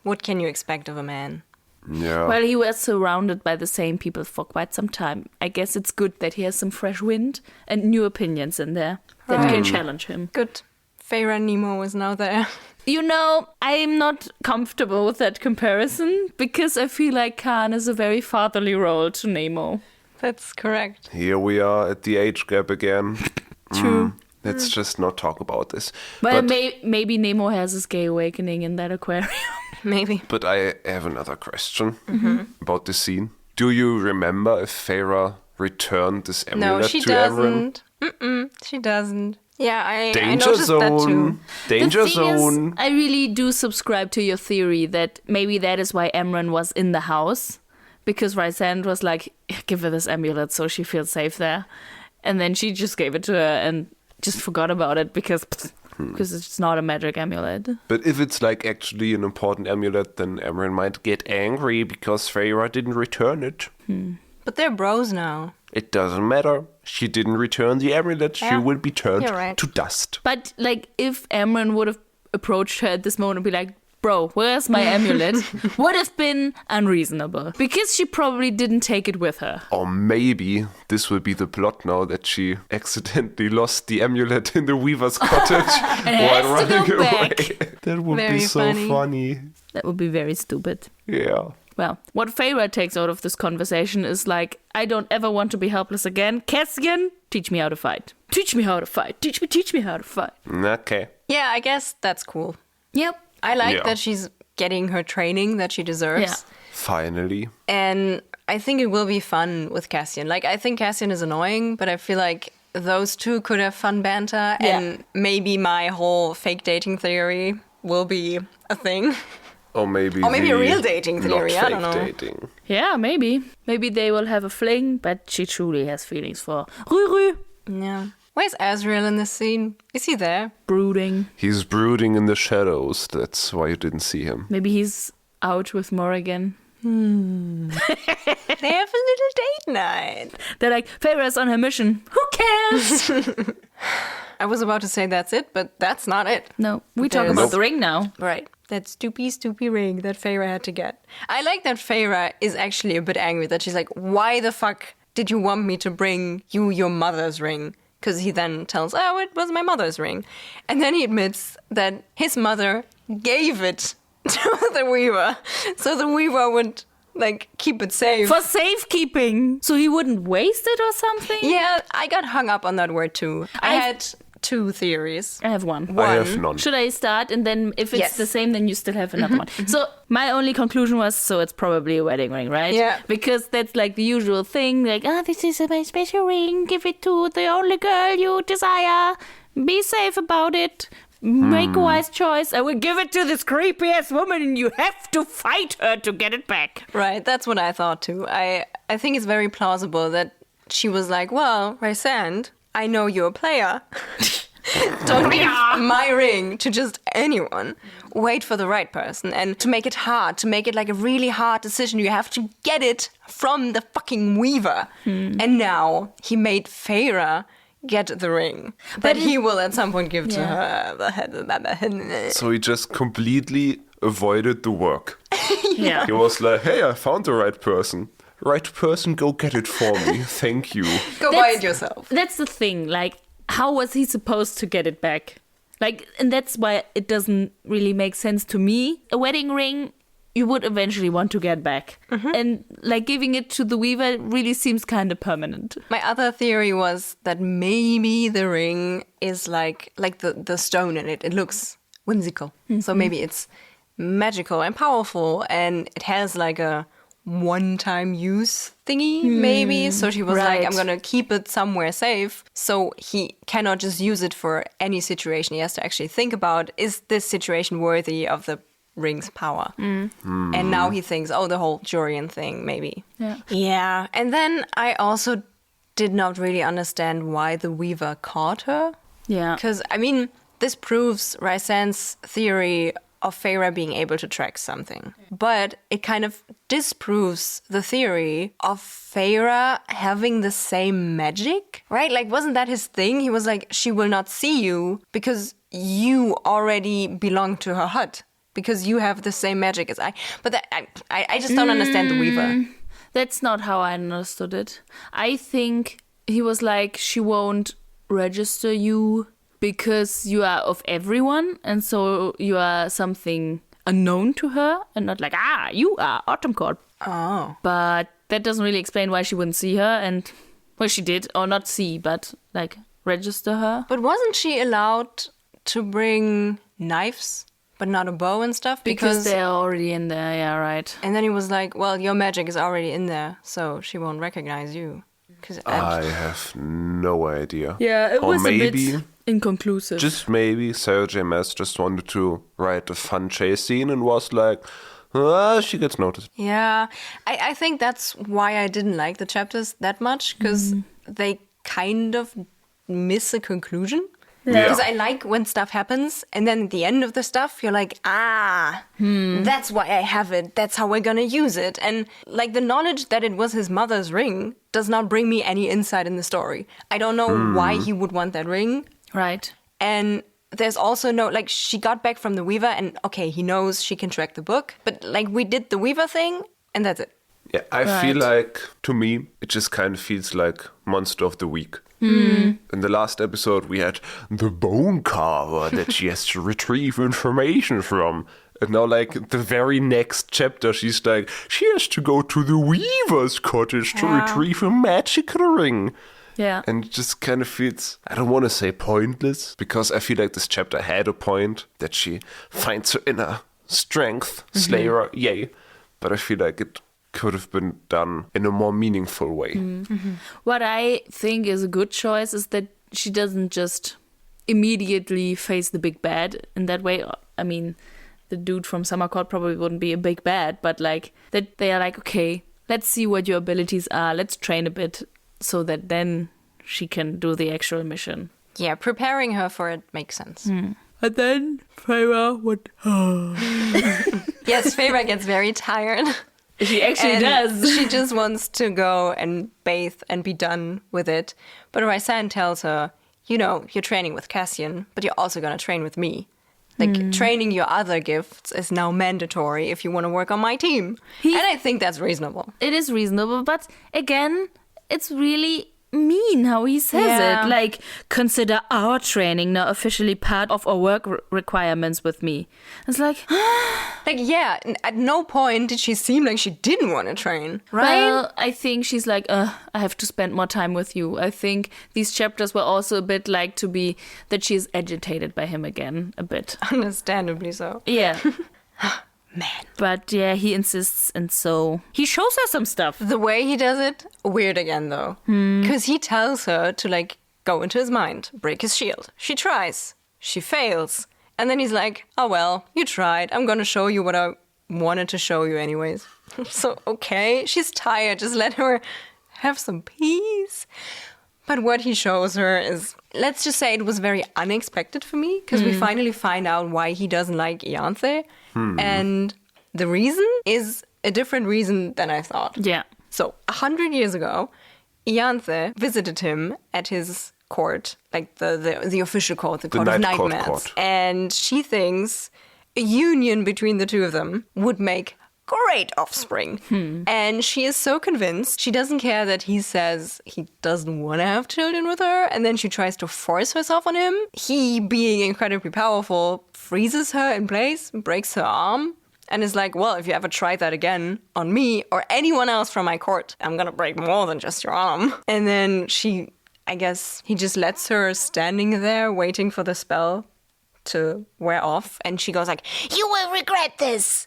What can you expect of a man? Yeah. Well, he was surrounded by the same people for quite some time. I guess it's good that he has some fresh wind and new opinions in there that can challenge him. Good. Feyre Nemo is now there. You know, I'm not comfortable with that comparison because I feel like Khan is a very fatherly role to Nemo. That's correct. Here we are at the age gap again. True. Let's just not talk about this. Well, but maybe Nemo has his gay awakening in that aquarium. Maybe. But I have another question about this scene. Do you remember if Feyre returned this amulet No, she to Amren? doesn't. She doesn't. Yeah, I Danger noticed that too. zone. Danger The thing zone. is, I really do subscribe to your theory that maybe that is why Amren was in the house. Because Rhysand was like, give her this amulet so she feels safe there. And then she just gave it to her and just forgot about it because it's not a magic amulet. But if it's like actually an important amulet, then Amren might get angry because Feyre didn't return it. But they're bros now. It doesn't matter. She didn't return the amulet. She Yeah, will be turned you're right. to dust. But like if Amren would have approached her at this moment and be like, bro, where's my amulet? Would have been unreasonable. Because she probably didn't take it with her. Or maybe this will be the plot now, that she accidentally lost the amulet in the Weaver's cottage while has to running go away. back. That would Very be so funny. That would be very stupid. Yeah. Well, what Fae'd takes out of this conversation is like, I don't ever want to be helpless again. Cassian, teach me how to fight. Teach me how to fight. Teach me how to fight. Okay. Yeah, I guess that's cool. Yep. I like Yeah. that she's getting her training that she deserves. Yeah. Finally. And I think it will be fun with Cassian. Like, I think Cassian is annoying, but I feel like those two could have fun banter. Yeah. And maybe my whole fake dating theory will be a thing. Or maybe Or maybe the a real dating theory, not I don't fake know. dating. Yeah, maybe. Maybe they will have a fling, but she truly has feelings for Ruru. Yeah. Where's Azriel in this scene? Is he there? Brooding. He's brooding in the shadows. That's why you didn't see him. Maybe he's out with Morrigan. They have a little date night. They're like, Feyre's on her mission. Who cares? I was about to say that's it, but that's not it. No, we talk There's- about the ring now. Right. That stoopy ring that Feyre had to get. I like that Feyre is actually a bit angry that she's like, why the fuck did you want me to bring you your mother's ring? Because he then tells, oh, it was my mother's ring. And then he admits that his mother gave it to the Weaver. So the Weaver would, like, keep it safe. For safekeeping. So he wouldn't waste it or something? Yeah, I got hung up on that word too. I I've- had two theories. I have one. I have none. Should I start? And then if it's Yes. the same, then you still have another one. So my only conclusion was, so it's probably a wedding ring, right? Yeah. Because that's like the usual thing. Like, this is my special ring. Give it to the only girl you desire. Be safe about it. Make a wise choice. I will give it to this creepy ass woman and you have to fight her to get it back. Right, that's what I thought too. I think it's very plausible that she was like, well, Rhysand, I know you're a player. Don't give my ring to just anyone. Wait for the right person. And to make it hard, to make it like a really hard decision, you have to get it from the fucking Weaver. And now he made Feyre get the ring that he will at some point give to her. So he just completely avoided the work. Yeah. He was like, hey, I found the right person. Right person, go get it for me. Thank you. Go buy it yourself. That's the thing. Like, how was he supposed to get it back? Like, and that's why it doesn't really make sense to me. A wedding ring, you would eventually want to get back. And, like, giving it to the Weaver really seems kind of permanent. My other theory was that maybe the ring is like the stone in it. It looks whimsical. So maybe it's magical and powerful and it has like a one-time use thingy, maybe. So she was like, right. I'm going to keep it somewhere safe. So he cannot just use it for any situation. He has to actually think about, is this situation worthy of the ring's power? And now he thinks, oh, the whole Jorian thing, maybe. Yeah. Yeah. And then I also did not really understand why the Weaver caught her. Yeah. Because, I mean, this proves Rhysand's theory of Feyre being able to track something. But it kind of disproves the theory of Feyre having the same magic, right? Like, wasn't that his thing? He was like, she will not see you because you already belong to her hut. Because you have the same magic as I. But I just don't understand the Weaver. That's not how I understood it. I think he was like, she won't register you because you are of everyone, and so you are something unknown to her, and not like, you are Autumn Court. Oh. But that doesn't really explain why she wouldn't see her, and, well, she did, or not see, but, like, register her. But wasn't she allowed to bring knives, but not a bow and stuff? Because they're already in there, yeah, right. And then he was like, well, your magic is already in there, so she won't recognize you. 'Cause I have no idea. Yeah, it or was maybe, a bit inconclusive. just maybe, Sarah J. Maas just wanted to write a fun chase scene and was like, she gets noticed. Yeah, I think that's why I didn't like the chapters that much, because they kind of miss a conclusion. Yeah. Because I like when stuff happens, and then at the end of the stuff, you're like, that's why I have it. That's how we're gonna use it. And like the knowledge that it was his mother's ring does not bring me any insight in the story. I don't know why he would want that ring. Right. And there's also no, like, she got back from the Weaver and, okay, he knows she can track the book. But, like, we did the Weaver thing and that's it. Yeah, I feel like, to me, it just kind of feels like Monster of the Week. In the last episode, we had the bone carver that she has to retrieve information from. And now, like, the very next chapter, she's like, she has to go to the Weaver's cottage to retrieve a magical ring. Yeah. And it just kind of feels, I don't want to say pointless, because I feel like this chapter had a point, that she finds her inner strength, Slayer, yay. But I feel like it could have been done in a more meaningful way. What I think is a good choice is that she doesn't just immediately face the big bad in that way. I mean, the dude from Summer Court probably wouldn't be a big bad, but like that they are like, okay, let's see what your abilities are. Let's train a bit so that then she can do the actual mission. Yeah, preparing her for it makes sense. And then Feyre would... Yes, Feyre gets very tired. She actually does. She just wants to go and bathe and be done with it. But Rhysand tells her, you know, you're training with Cassian, but you're also going to train with me. Like, training your other gifts is now mandatory if you want to work on my team. And I think that's reasonable. It is reasonable, but again, it's really mean how he says Yeah. it. Like, consider our training now officially part of our work requirements with me. It's like, Like, yeah, at no point did she seem like she didn't want to train, right? well, I think she's like, I have to spend more time with you. I think these chapters were also a bit like to be that she's agitated by him again, a bit. Understandably so. Yeah. Man. But yeah, he insists, and so he shows her some stuff. The way he does it, weird again, though. Because he tells her to, like, go into his mind, break his shield. She tries. She fails. And then he's like, oh, well, you tried. I'm going to show you what I wanted to show you anyways. So, okay, she's tired. Just let her have some peace. But what he shows her is, let's just say it was very unexpected for me, because we finally find out why he doesn't like Ianthe. And the reason is a different reason than I thought. Yeah. So, 100 years ago, Ianthe visited him at his court, like the official court, the court of Night Court nightmares. court. And she thinks a union between the two of them would make great offspring. And she is so convinced. She doesn't care that he says he doesn't want to have children with her. And then she tries to force herself on him. He, being incredibly powerful, freezes her in place, breaks her arm, and is like, well, if you ever try that again on me or anyone else from my court, I'm going to break more than just your arm. And then I guess he just lets her standing there waiting for the spell to wear off. And she goes like, you will regret this.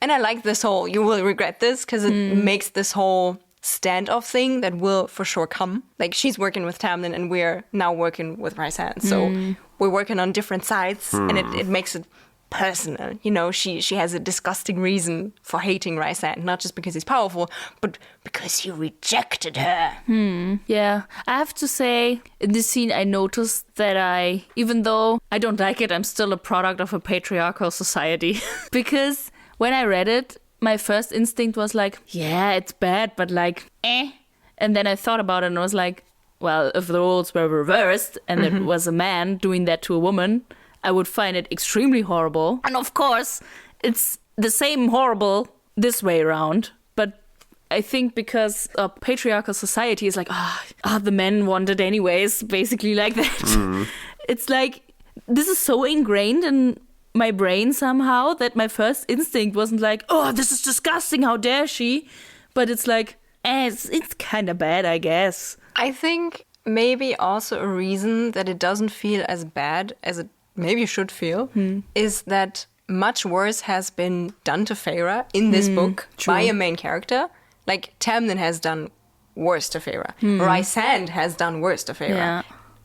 And I like this whole, you will regret this, because it makes this whole standoff thing that will for sure come. Like, she's working with Tamlin and we're now working with Rhysand. So we're working on different sides and it makes it personal. You know, she has a disgusting reason for hating Rhysand, not just because he's powerful, but because he rejected her. Yeah, I have to say, in this scene, I noticed that even though I don't like it, I'm still a product of a patriarchal society. Because when I read it, my first instinct was like, yeah, it's bad, but like, eh. And then I thought about it and I was like, well, if the roles were reversed and it was a man doing that to a woman, I would find it extremely horrible. And of course, it's the same horrible this way around. But I think because a patriarchal society is like, the men want it anyways, basically like that. It's like, this is so ingrained in my brain somehow that my first instinct wasn't like, oh, this is disgusting, how dare she? But it's like, it's kind of bad, I guess. I think maybe also a reason that it doesn't feel as bad as it maybe should feel is that much worse has been done to Feyre in this book by a main character. Like, Tamlin has done worse to Feyre. Rhysand has done worse to Feyre. Yeah.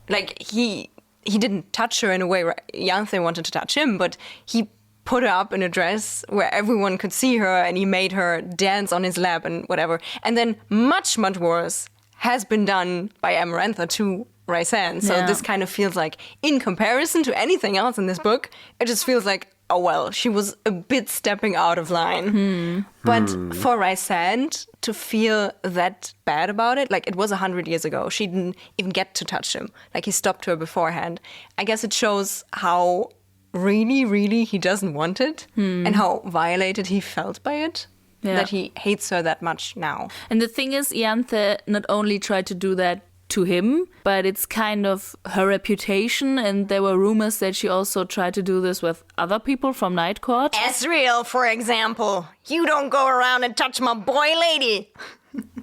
Like, he didn't touch her in a way where Ianthe wanted to touch him, but he put her up in a dress where everyone could see her and he made her dance on his lap and whatever. And then much, much worse has been done by Amarantha to Rhysand. So this kind of feels like, in comparison to anything else in this book, it just feels like oh well, she was a bit stepping out of line. But for Rhysand to feel that bad about it, like it was 100 years ago. She didn't even get to touch him. Like he stopped her beforehand. I guess it shows how really, really he doesn't want it and how violated he felt by it. Yeah. That he hates her that much now. And the thing is, Ianthe not only tried to do that to him, but it's kind of her reputation, and there were rumors that she also tried to do this with other people from Night Court. Ezreal, for example. You don't go around and touch my boy, lady.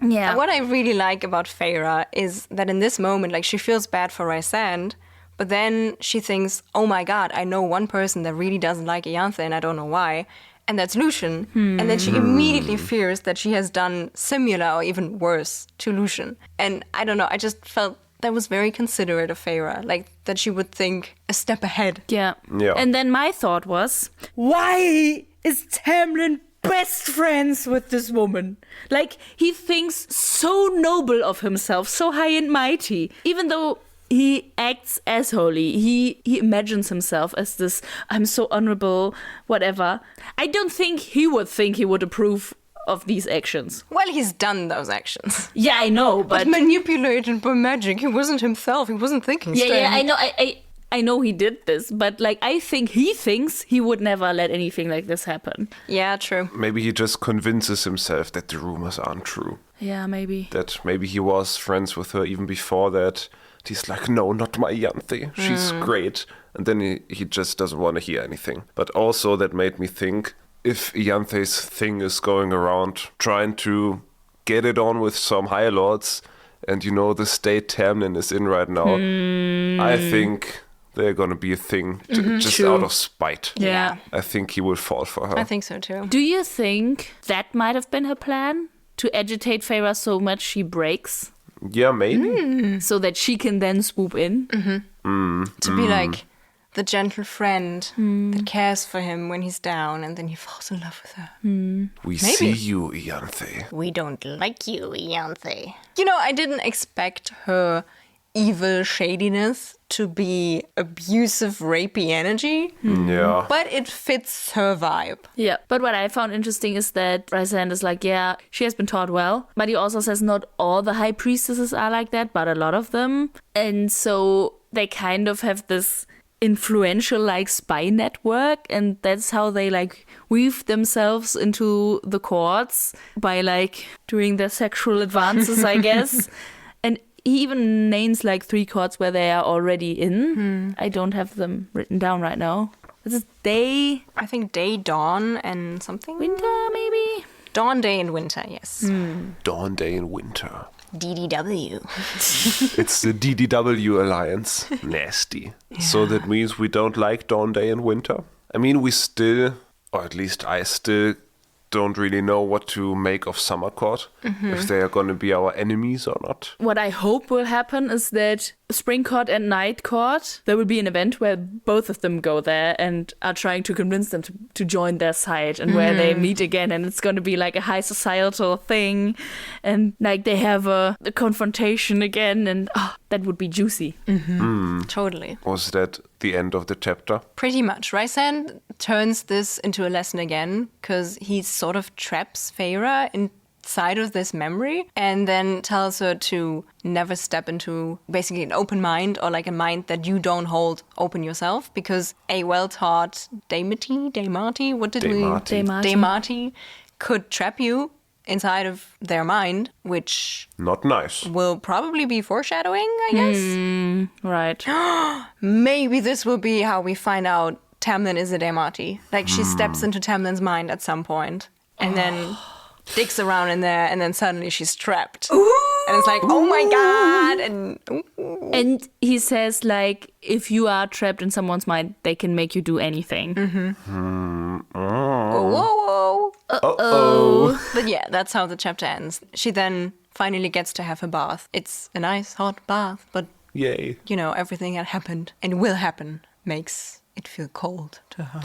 Yeah. What I really like about Feyre is that in this moment, like, she feels bad for Rhysand, but then she thinks, oh my god, I know one person that really doesn't like Ianthe and I don't know why. And that's Lucian. And then she immediately fears that she has done similar or even worse to Lucian. And I don't know, I just felt that was very considerate of Feyre. Like, that she would think a step ahead. Yeah. Yeah. And then my thought was, why is Tamlin best friends with this woman? Like, he thinks so noble of himself, so high and mighty. Even though he acts as holy. He imagines himself as this, I'm so honorable, whatever. I don't think he would approve of these actions. Well, he's done those actions. Yeah, I know, but manipulated by magic. He wasn't himself. He wasn't thinking straight. yeah, I know. I know he did this, but like I think he thinks he would never let anything like this happen. Yeah, true. Maybe he just convinces himself that the rumors aren't true. Yeah, maybe. That maybe he was friends with her even before that. He's like, no, not my Ianthe. She's great. And then he just doesn't want to hear anything. But also that made me think, if Ianthe's thing is going around trying to get it on with some High Lords, and you know the state Tamlin is in right now, I think they're going to be a thing just True. out of spite. Yeah. I think he will fall for her. I think so too. Do you think that might have been her plan? To agitate Feyre so much she breaks? Yeah, maybe. So that she can then swoop in? To be like the gentle friend that cares for him when he's down, and then he falls in love with her. We see you, Ianthe. We don't like you, Ianthe. You know, I didn't expect her evil shadiness to be abusive, rapey energy, Yeah. but it fits her vibe. Yeah. But what I found interesting is that Rhysand is like, yeah, she has been taught well. But he also says not all the high priestesses are like that, but a lot of them. And so they kind of have this influential like spy network, and that's how they like weave themselves into the courts by like doing their sexual advances, I guess. And he even names like 3 courts where they are already in. I don't have them written down right now. This is day, I think day, dawn, and something? winter, maybe? Dawn, day, and winter, yes. Dawn, day, and winter. DDW. It's the DDW alliance. Nasty. So that means we don't like Dawn, Day, and Winter. I mean, we still, or at least I still, don't really know what to make of Summer Court. If they are going to be our enemies or not. What I hope will happen is that Spring Court and Night Court, there will be an event where both of them go there and are trying to convince them to join their side, and where they meet again, and it's going to be like a high societal thing, and like they have a confrontation again, and that would be juicy. Totally. Was that the end of the chapter? Pretty much. Rhysand turns this into a lesson again, because he sort of traps Feyre inside of this memory, and then tells her to never step into basically an open mind, or like a mind that you don't hold open yourself, because a well-taught Daemati, what did Daemati could trap you inside of their mind, which Not nice. will probably be foreshadowing, I guess. Right. Maybe this will be how we find out Tamlin is a Daemati. Like, she steps into Tamlin's mind at some point, and then digs around in there, and then suddenly she's trapped. And it's like, oh my god! And he says, like, if you are trapped in someone's mind, they can make you do anything. Whoa. Uh-oh. But yeah, that's how the chapter ends. She then finally gets to have a bath. It's a nice hot bath, but Yay. you know, everything that happened and will happen makes it feel cold to her.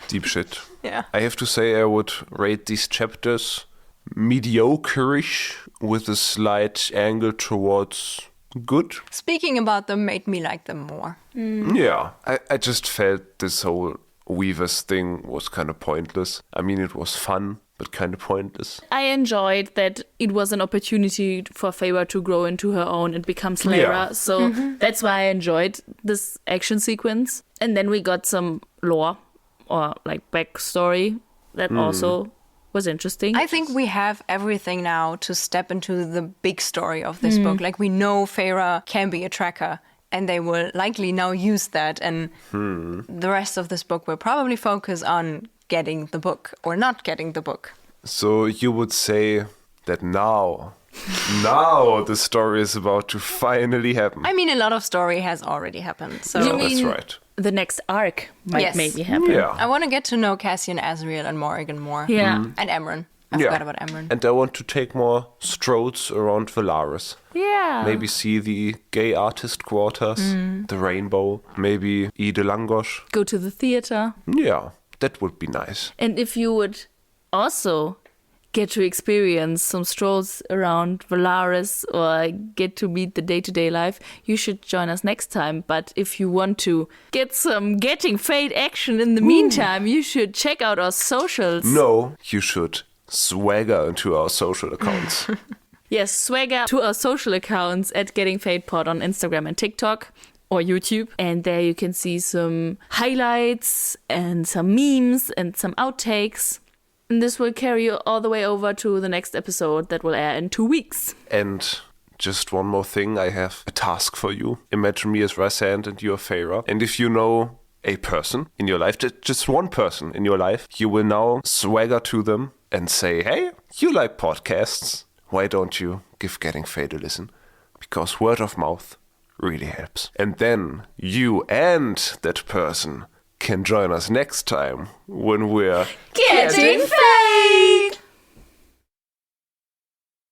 Deep shit. Yeah. I have to say I would rate these chapters mediocre-ish with a slight angle towards good. Speaking about them made me like them more. Yeah. I just felt this whole Weaver's thing was kind of pointless. I mean, it was fun, but kind of pointless. I enjoyed that it was an opportunity for Fae'd to grow into her own and become Slayer. Yeah. So that's why I enjoyed this action sequence. And then we got some lore or like backstory that also was interesting. I think we have everything now to step into the big story of this book. Like, we know Feyre can be a tracker, and they will likely now use that. And the rest of this book will probably focus on getting the book or not getting the book. So you would say that now the story is about to finally happen. I mean, a lot of story has already happened. So You Oh, that's mean right. the next arc might Yes. maybe happen. Yeah. I want to get to know Cassian, Azriel, and Morrigan more. Yeah. And Emran. I forgot about Emran. And I want to take more strolls around Valaris. Yeah. Maybe see the gay artist quarters, the rainbow, maybe eat a langos. Go to the theater. Yeah, that would be nice. And if you would also get to experience some strolls around Valaris or get to meet the day-to-day life, you should join us next time. But if you want to get some getting Fae'd action in the meantime, you should check out our socials. No, you should swagger into our social accounts. Yes, swagger to our social accounts at Getting Fae'd Pod on Instagram and TikTok or YouTube. And there you can see some highlights and some memes and some outtakes. And this will carry you all the way over to the next episode that will air in 2 weeks. And just one more thing, I have a task for you. Imagine me as Rhysand and you are Feyre. And if you know a person in your life, just one person in your life, you will now swagger to them and say, hey, you like podcasts. Why don't you give Getting Fae'd a listen? Because word of mouth really helps. And then you and that person can join us next time when we're Getting Fae'd!